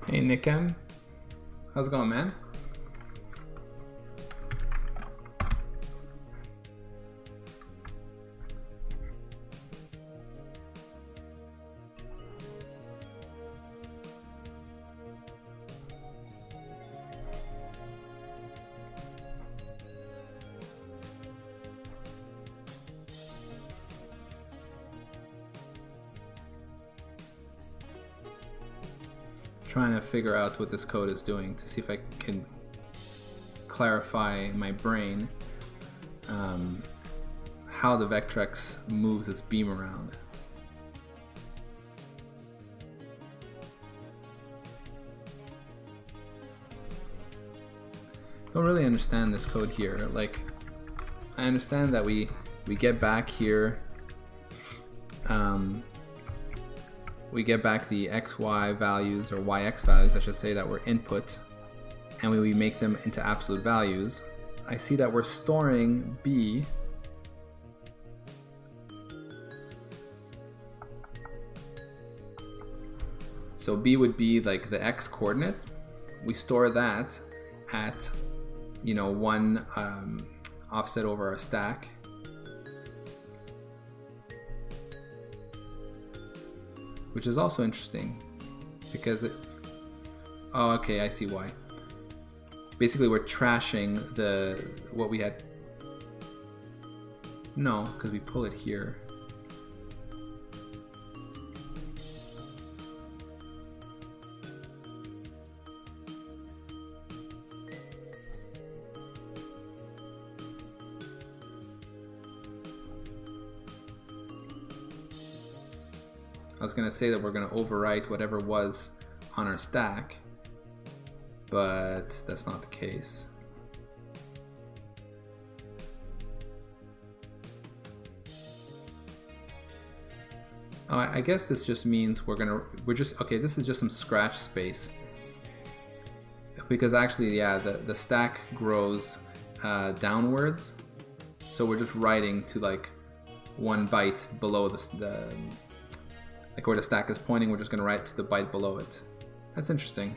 Hey Nikem, how's it going, man? trying to figure out what this code is doing to see if I can clarify my brain how the Vectrex moves its beam around. Don't really understand this code here. Like, I understand that we get back here, we get back the xy values, or yx values I should say, that were input, and we make them into absolute values. I see that we're storing b so b would be like the x coordinate. We store that at, you know, one offset over our stack. Which is also interesting because it, oh, okay, I see why. Basically we're trashing what we had. No, because we pull it here. I was going to say that we're going to overwrite whatever was on our stack, but that's not the case. Oh, I guess this just means okay, this is just some scratch space. Because actually, yeah, the stack grows downwards, so we're just writing to like 1 byte below the like where the stack is pointing, we're just going to write to the byte below it. That's interesting.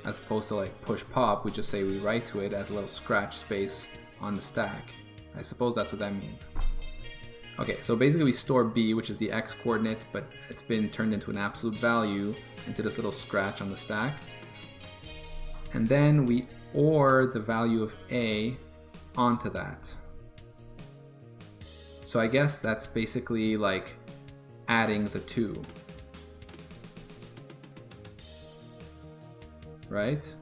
As opposed to like push pop, we just say we write to it as a little scratch space on the stack. I suppose that's what that means. Okay, so basically we store b, which is the x coordinate, but it's been turned into an absolute value into this little scratch on the stack. And then we OR the value of a onto that. So I guess that's basically like adding the two, right?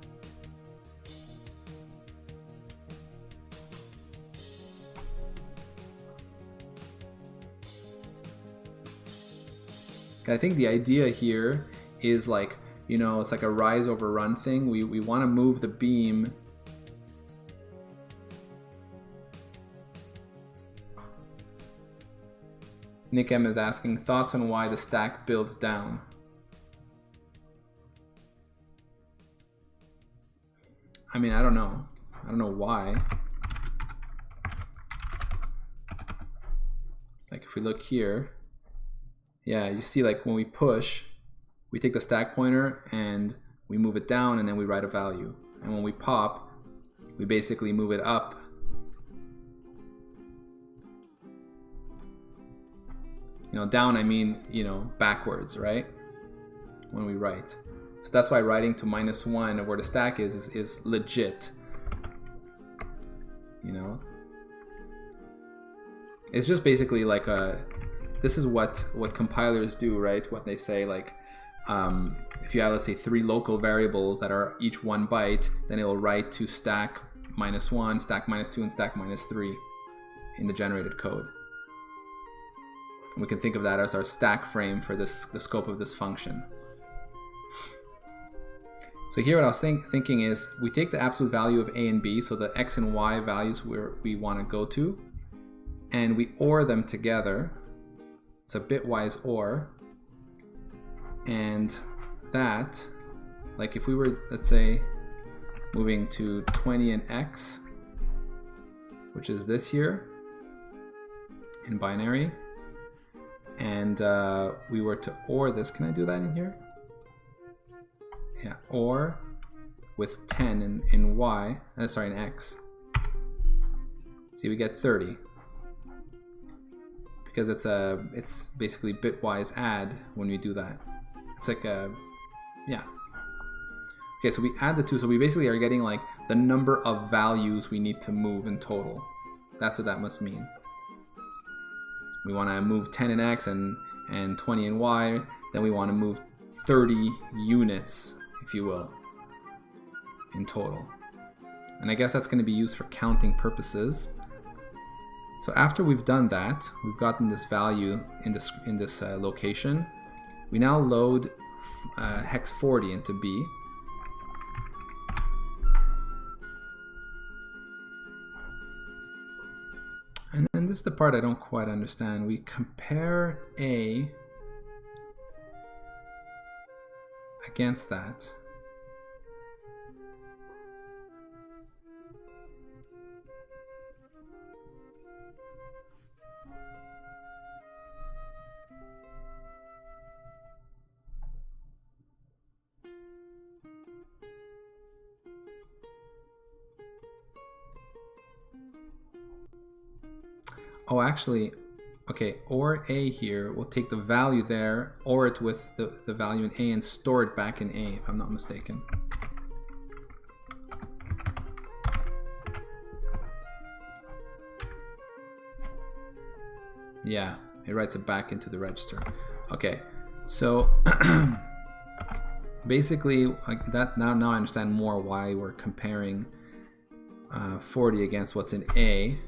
I think the idea here is like, you know, it's like a rise over run thing. We want to move the beam Nick M is asking, thoughts on why the stack builds down? I mean, I don't know. I don't know why. Like if we look here, yeah, you see like when we push, we take the stack pointer and we move it down and then we write a value. And when we pop, we basically move it up. You know, down I mean, you know, backwards, right? When we write. So that's why writing to -1 of where the stack is legit. You know? It's just basically like this is what compilers do, right? What they say, like, if you have, let's say, 3 local variables that are each 1 byte, then it will write to stack -1, stack -2, and stack -3 in the generated code. We can think of that as our stack frame for the scope of this function. So here what I was thinking is we take the absolute value of a and b, so the x and y values where we want to go to, and we OR them together. It's a bitwise OR. And that, like if we were, let's say, moving to 20 and x, which is this here in binary, and we were to OR this, can I do that in here? Yeah, OR with 10 in y, sorry, in x. See, we get 30. Because it's basically bitwise add when we do that. It's like a, yeah. Okay, so we add the two, so we basically are getting like the number of values we need to move in total. That's what that must mean. We want to move 10 in x and 20 in y, then we want to move 30 units, if you will, in total. And I guess that's going to be used for counting purposes. So after we've done that, we've gotten this value in this location. We now load hex 40 into B. And then this is the part I don't quite understand. We compare A against that. Oh, actually, okay, or A here, we'll take the value there, or it with the value in A and store it back in A, if I'm not mistaken. Yeah, it writes it back into the register. Okay, so basically, like that now I understand more why we're comparing 40 against what's in A.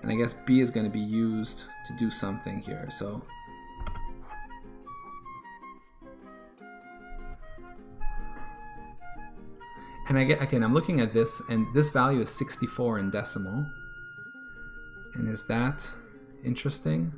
And I guess B is going to be used to do something here, so. And again, I'm looking at this, and this value is 64 in decimal. And is that interesting?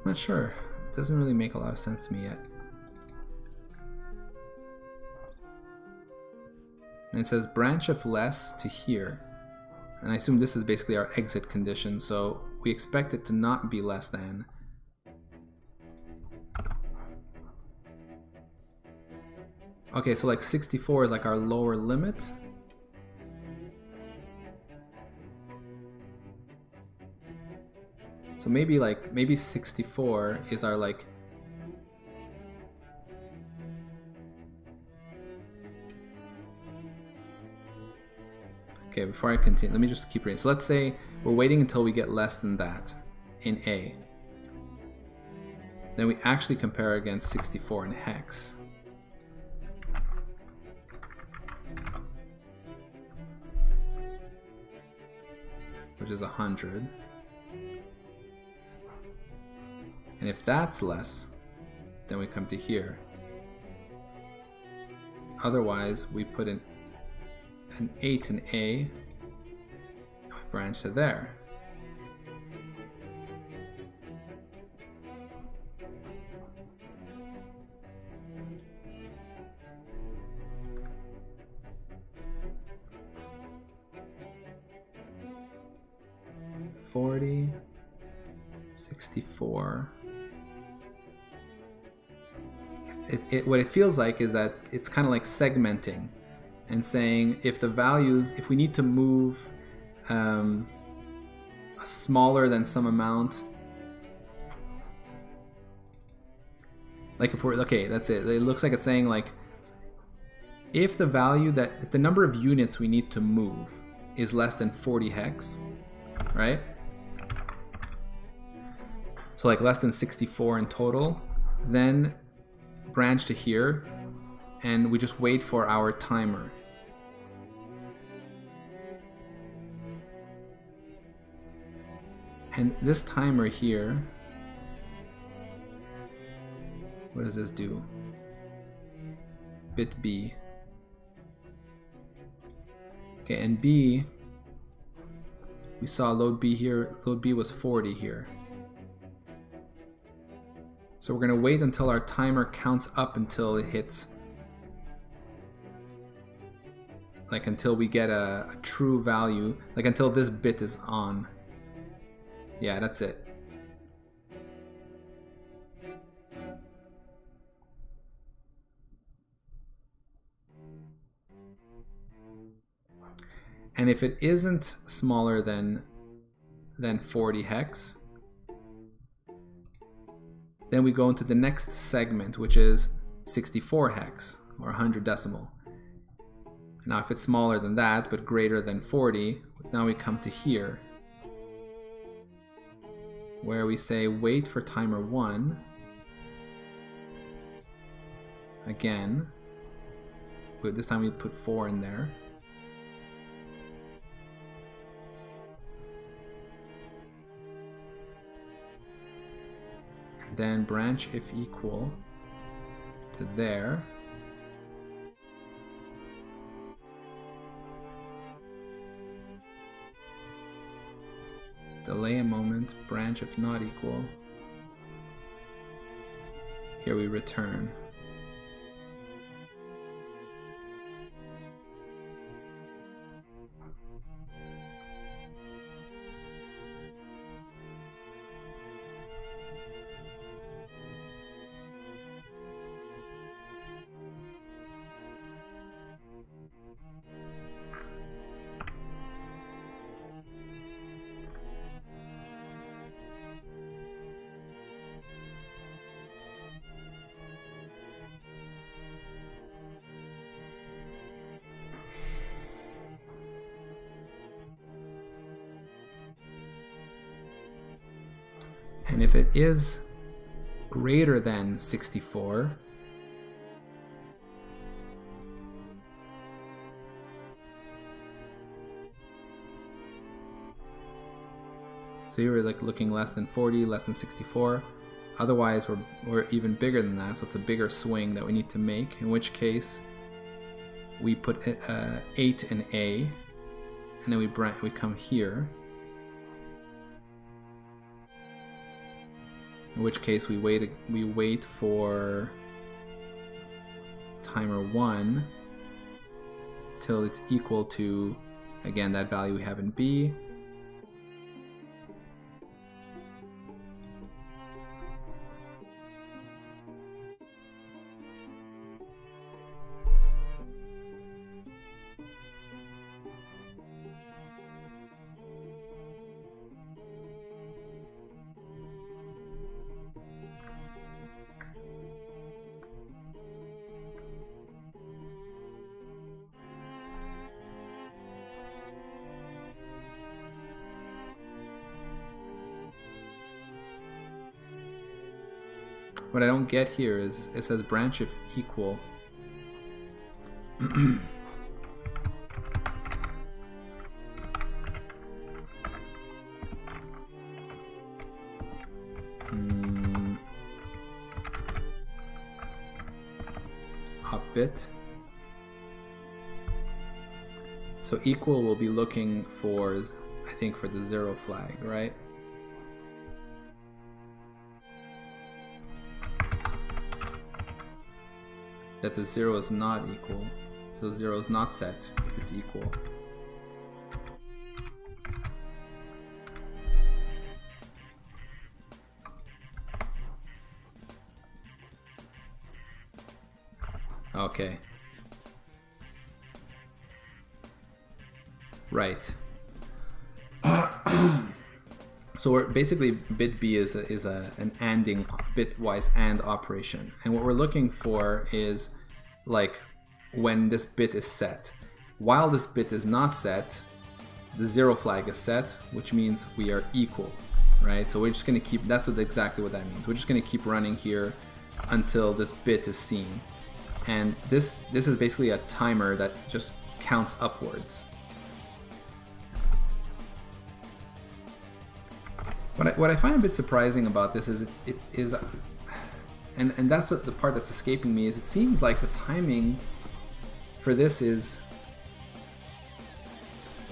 Not sure. It doesn't really make a lot of sense to me yet. And it says branch of less to here. And I assume this is basically our exit condition, so we expect it to not be less than. Okay, so like 64 is like our lower limit. So maybe 64 is our like. Okay, before I continue, let me just keep reading. So let's say we're waiting until we get less than that in A. Then we actually compare against 64 in hex. Which is 100. And if that's less, then we come to here. Otherwise, we put in an 8 in A, and we branch to there. $40, 64. What it feels like is that it's kind of like segmenting and saying if the values, if we need to move smaller than some amount, like if we're, okay, that's it. It looks like it's saying like if the value that, if the number of units we need to move is less than 40 hex, right? So like less than 64 in total, then branch to here, and we just wait for our timer. And this timer here, what does this do? Bit B. Okay, and B, we saw load B here, load B was 40 here. So we're going to wait until our timer counts up until it hits, like until we get a true value, like until this bit is on. Yeah, that's it. And if it isn't smaller than 40 hex, Then we go into the next segment, which is 64 hex or 100 decimal. Now if it's smaller than that but greater than 40, now we come to here where we say wait for timer 1 again, but this time we put 4 in there. And then branch if equal to there. Delay a moment, branch if not equal. Here we return. And if it is greater than 64, so you were like looking less than 40, less than 64. Otherwise, we're even bigger than that, so it's a bigger swing that we need to make, in which case we put 8 in A, and then we come here. In which case we wait for timer 1 till it's equal to, again, that value we have in B. What I don't get here is it says branch if equal. Up bit. So equal will be looking for, I think, for the 0 flag, right? That the 0 is not equal. So 0 is not set if it's equal. Okay. Right. So we're basically bit B is an ANDing, bitwise AND operation, and what we're looking for is like when this bit is set. While this bit is not set, the 0 flag is set, which means we are equal, right? So we're just going to keep. That's exactly what that means. We're just going to keep running here until this bit is seen, and this is basically a timer that just counts upwards. What I find a bit surprising about this is and that's what the part that's escaping me is, it seems like the timing for this is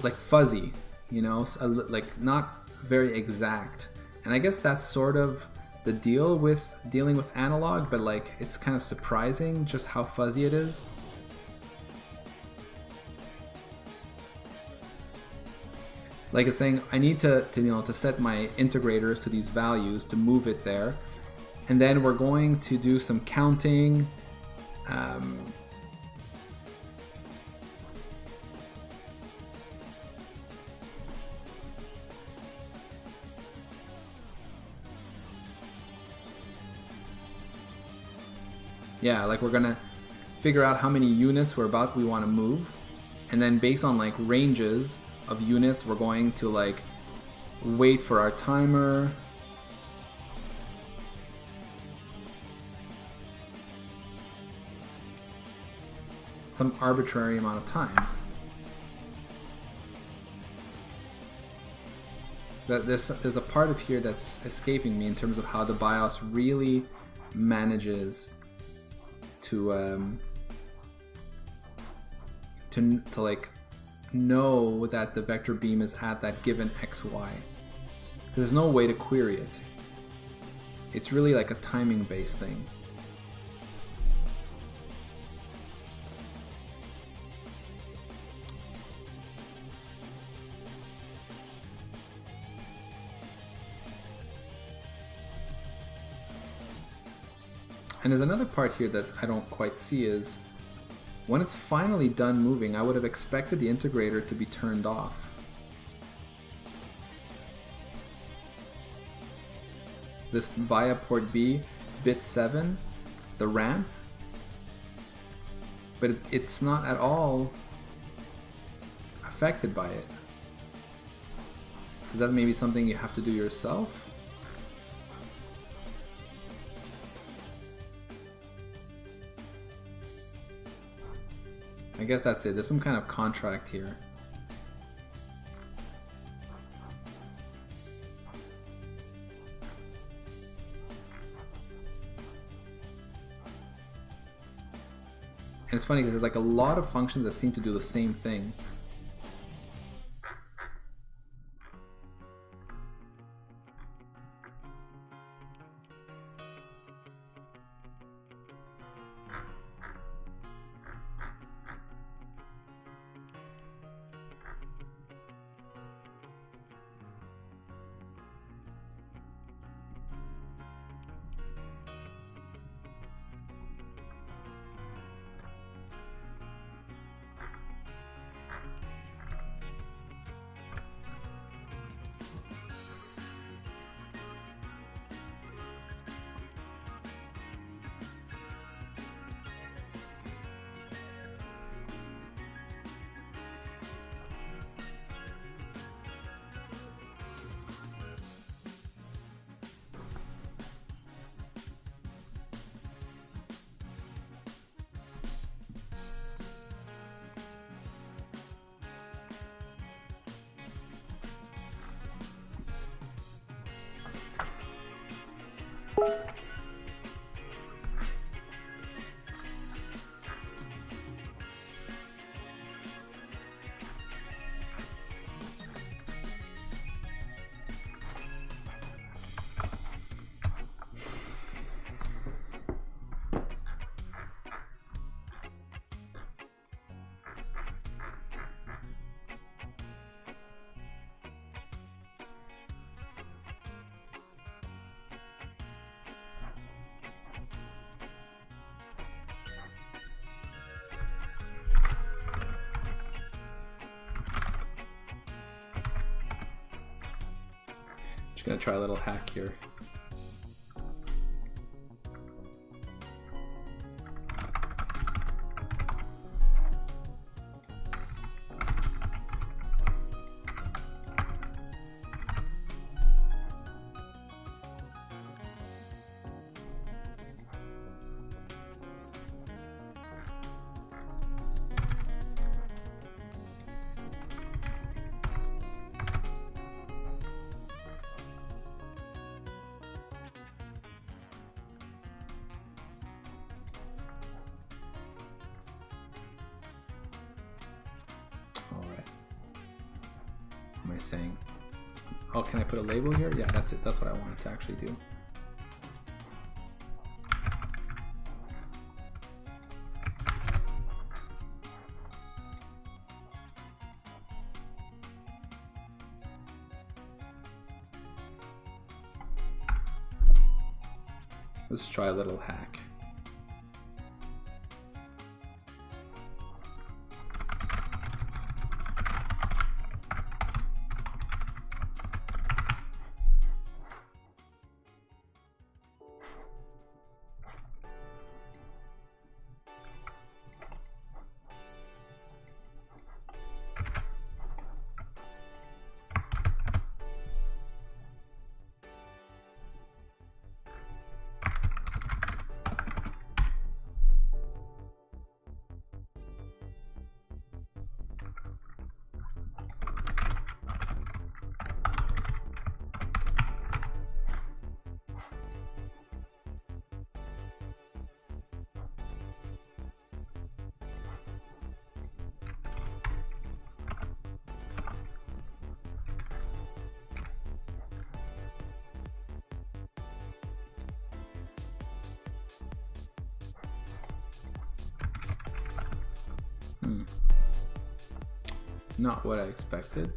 like fuzzy, you know, like not very exact. And I guess that's sort of the deal with dealing with analog, but like it's kind of surprising just how fuzzy it is. Like it's saying I need to set my integrators to these values to move it there, and then we're going to do some counting. Yeah, like we're gonna figure out how many units we want to move, and then based on like ranges of units, we're going to like wait for our timer. Some arbitrary amount of time. There's a part of here that's escaping me in terms of how the BIOS really manages to like know that the vector beam is at that given XY. There's no way to query it. It's really like a timing based thing. And there's another part here that I don't quite see is when it's finally done moving, I would have expected the integrator to be turned off. This via port B, bit 7, the ramp, but it's not at all affected by it. So that may be something you have to do yourself. I guess that's it. There's some kind of contract here. And it's funny because there's like a lot of functions that seem to do the same thing. Gonna try a little hack here. Am I saying? Oh, can I put a label here? Yeah, that's it. That's what I wanted to actually do. Let's try a little hack. Not what I expected.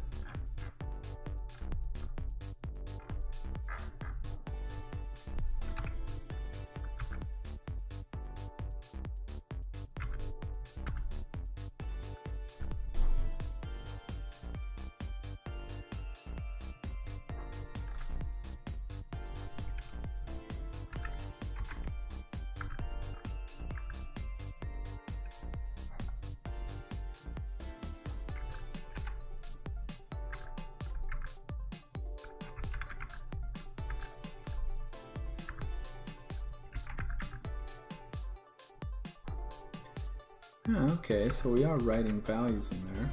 Okay, so we are writing values in there.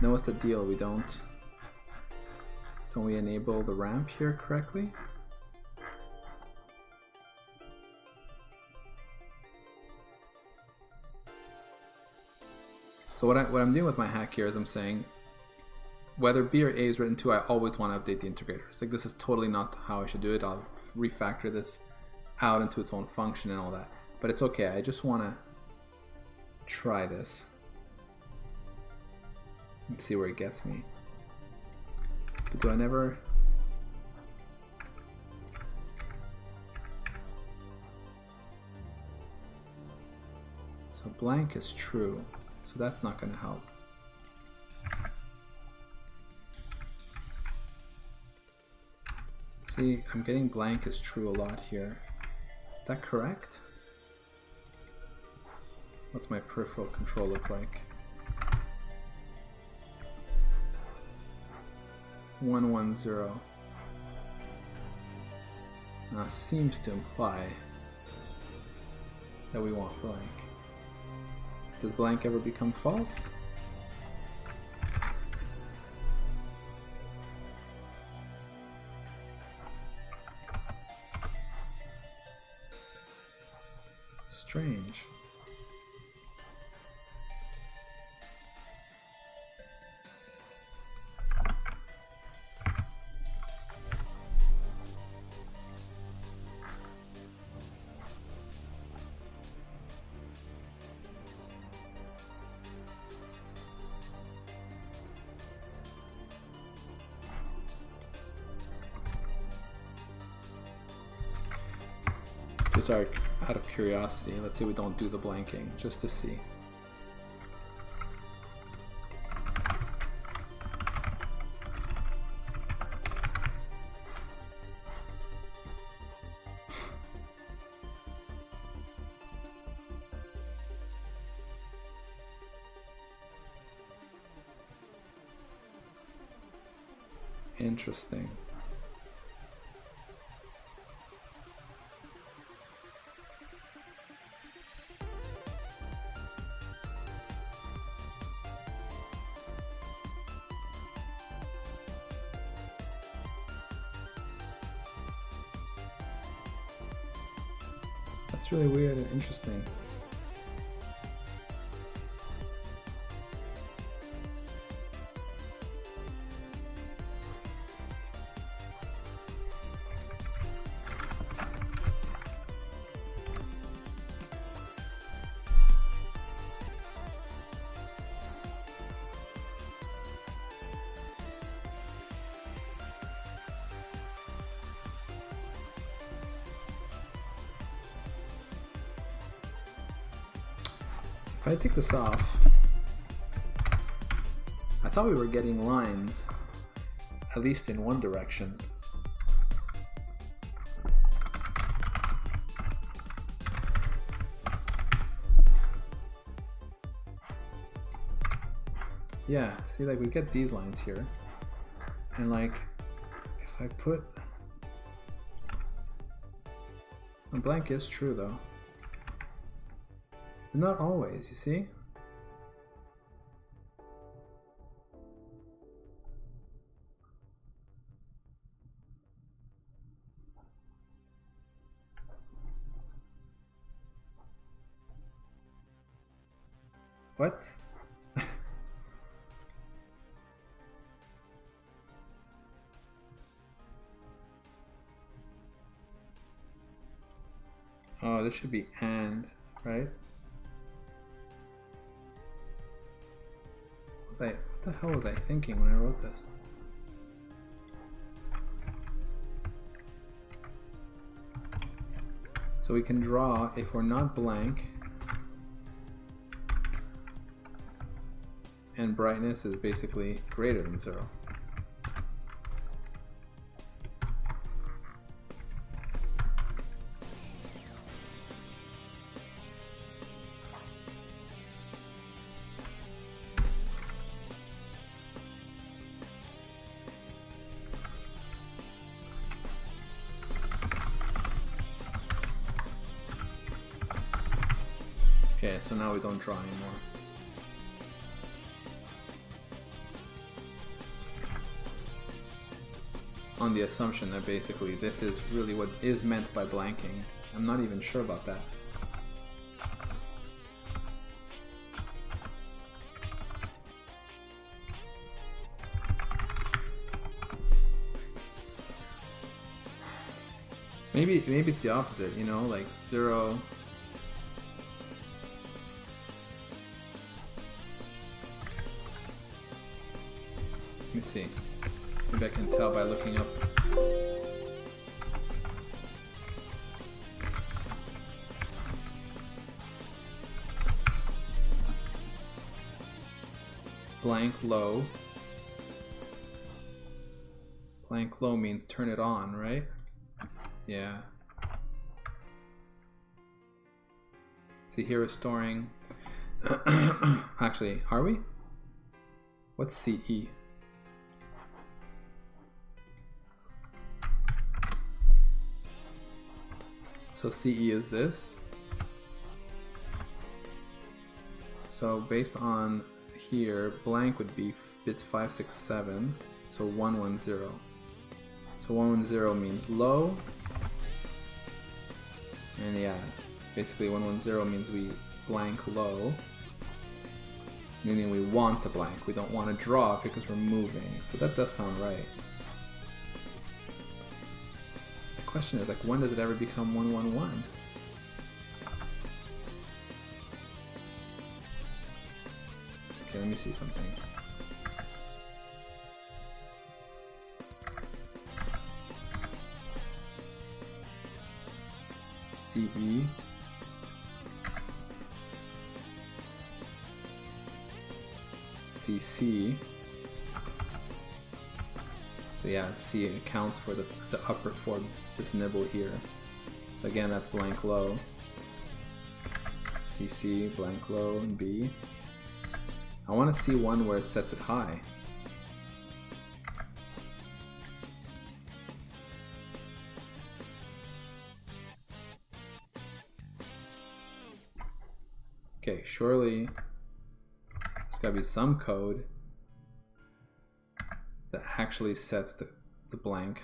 Now what's the deal? Don't we enable the ramp here correctly? So what I'm doing with my hack here is I'm saying whether B or A is written to, I always want to update the integrators. Like, this is totally not how I should do it. I'll refactor this out into its own function and all that. But it's okay. I just want to try this and see where it gets me. But do I never... So blank is true, so that's not going to help. See, I'm getting blank is true a lot here. Is that correct? What's my peripheral control look like? 110. Seems to imply that we want blank. Does blank ever become false? Strange. Just out of curiosity, let's say we don't do the blanking, just to see. Interesting. That's really weird and interesting. If I take this off, I thought we were getting lines, at least in one direction. Yeah, see, like we get these lines here, and like if I put a blank is true though. Not always, you see? What? Oh, this should be and, right? What the hell was I thinking when I wrote this? So we can draw if we're not blank and brightness is basically greater than 0. Okay, so now we don't draw anymore. On the assumption that basically this is really what is meant by blanking. I'm not even sure about that. Maybe it's the opposite, you know, like 0. Let me see. Maybe I can tell by looking up. Blank low. Blank low means turn it on, right? Yeah. See, here we're storing. Actually, are we? What's CE? So CE is this. So based on here, blank would be bits 5, 6, 7. So 110. So 110 means low. And yeah, basically 110 means we blank low. Meaning we want to blank. We don't want to draw because we're moving. So that does sound right. The question is, like, when does it ever become 111? Okay, let me see something. CE. CC. So yeah, C accounts for the upper for this nibble here. So again, that's blank low. CC, blank low, and B. I want to see one where it sets it high. Okay, surely there's gotta be some code that actually sets the blank.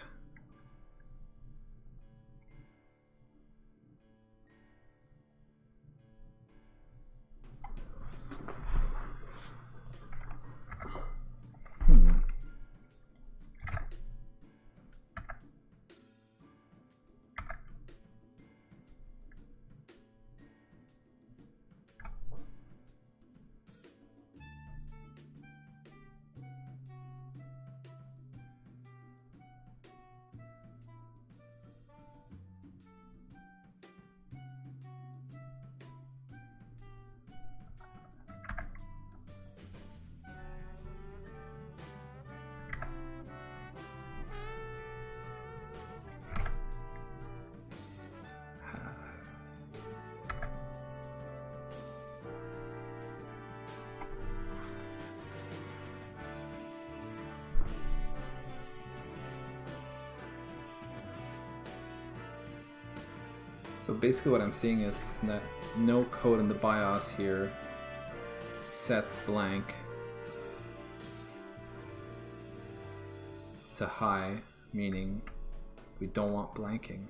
So basically what I'm seeing is that no code in the BIOS here sets blank to high, meaning we don't want blanking.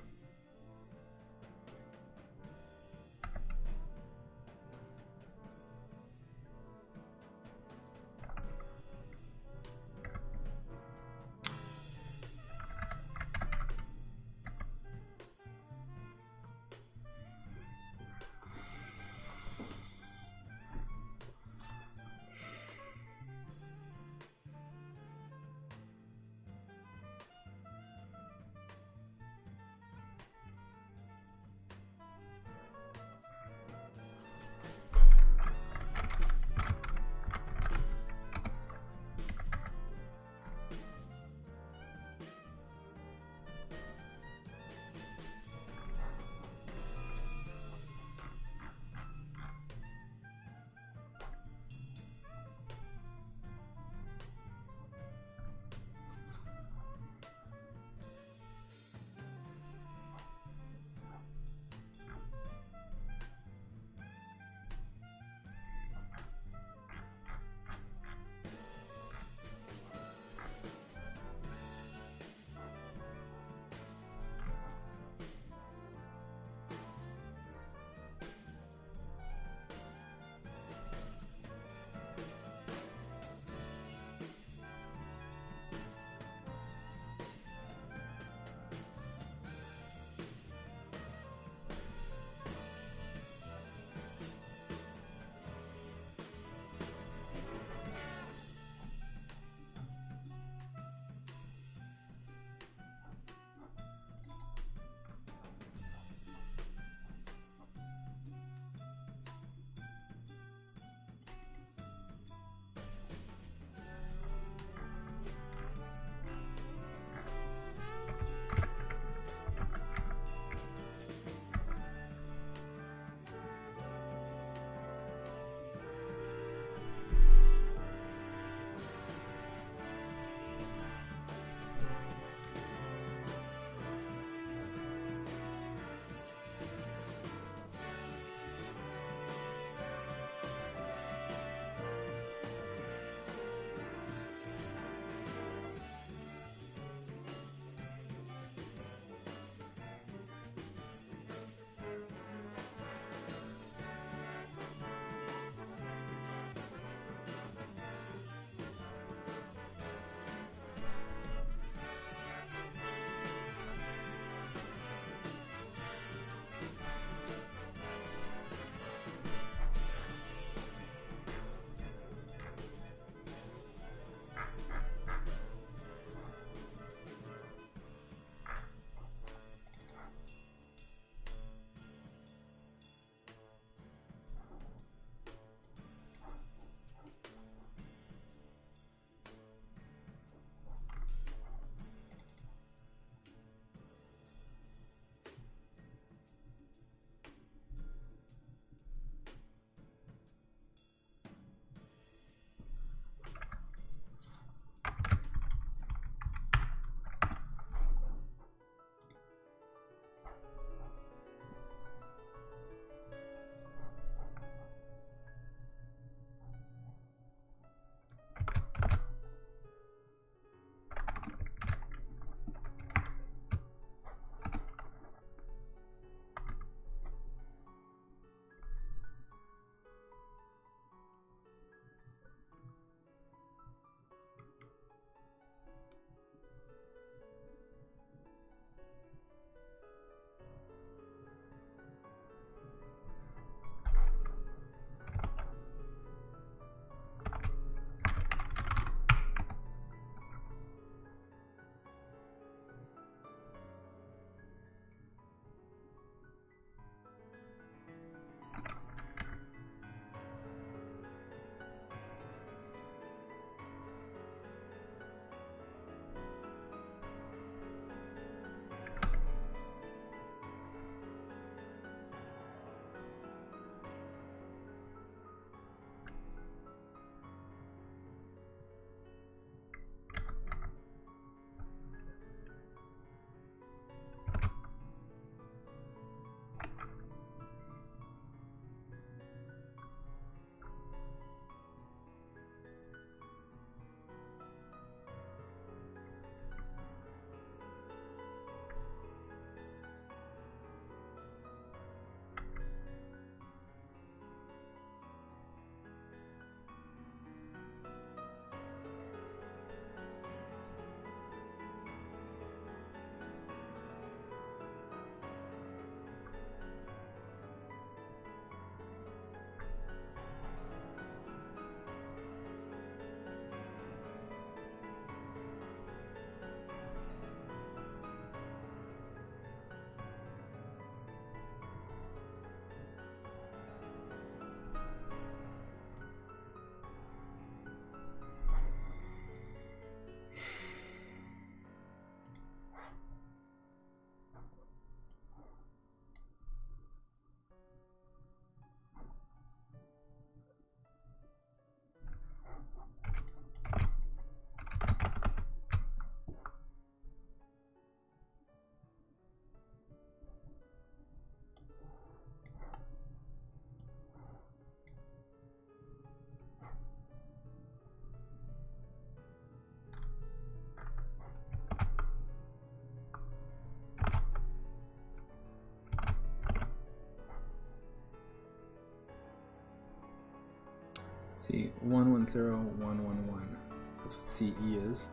See, 110, 111. That's what CE is.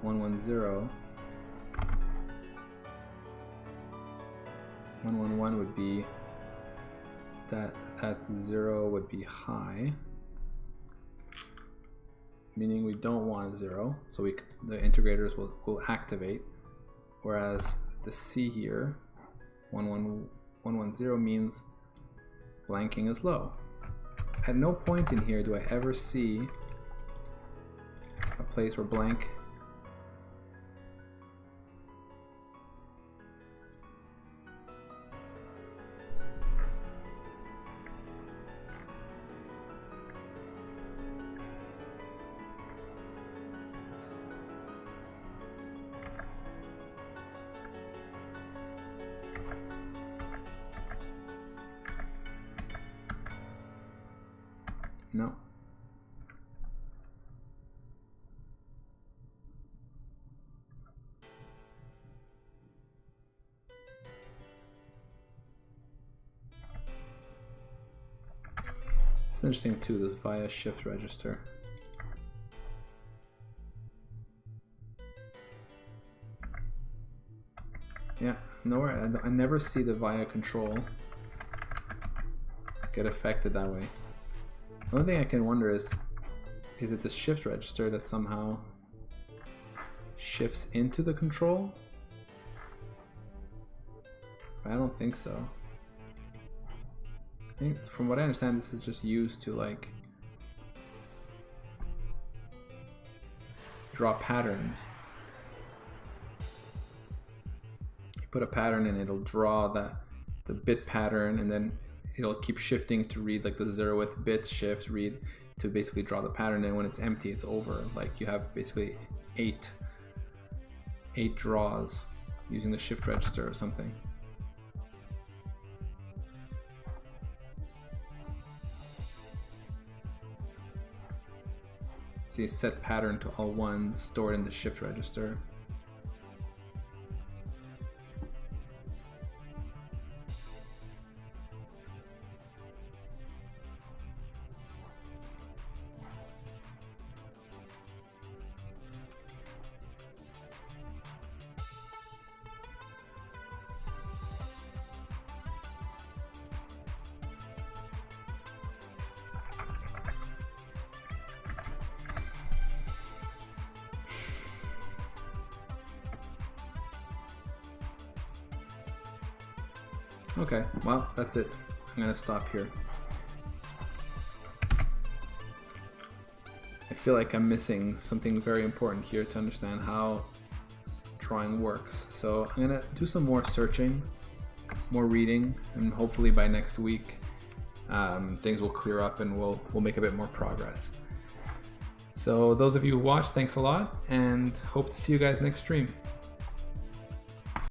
110. 111 would be that 0 would be high, meaning we don't want a 0, so the integrators will activate. Whereas the C here, 110 means blanking is low. At no point in here do I ever see a place where blank no. It's interesting too, this via shift register. Yeah, nowhere. I never see the via control get affected that way. The only thing I can wonder is it the shift register that somehow shifts into the control? I don't think so. I think, from what I understand, this is just used to like draw patterns. You put a pattern and it'll draw the bit pattern, and then it'll keep shifting to read like the 0th bit shift read to basically draw the pattern, and when it's empty it's over. Like you have basically eight draws using the shift register or something. See, set pattern to all ones stored in the shift register. Okay, well, that's it. I'm gonna stop here. I feel like I'm missing something very important here to understand how drawing works. So I'm gonna do some more searching, more reading, and hopefully by next week things will clear up and we'll make a bit more progress. So those of you who watched, thanks a lot, and hope to see you guys next stream.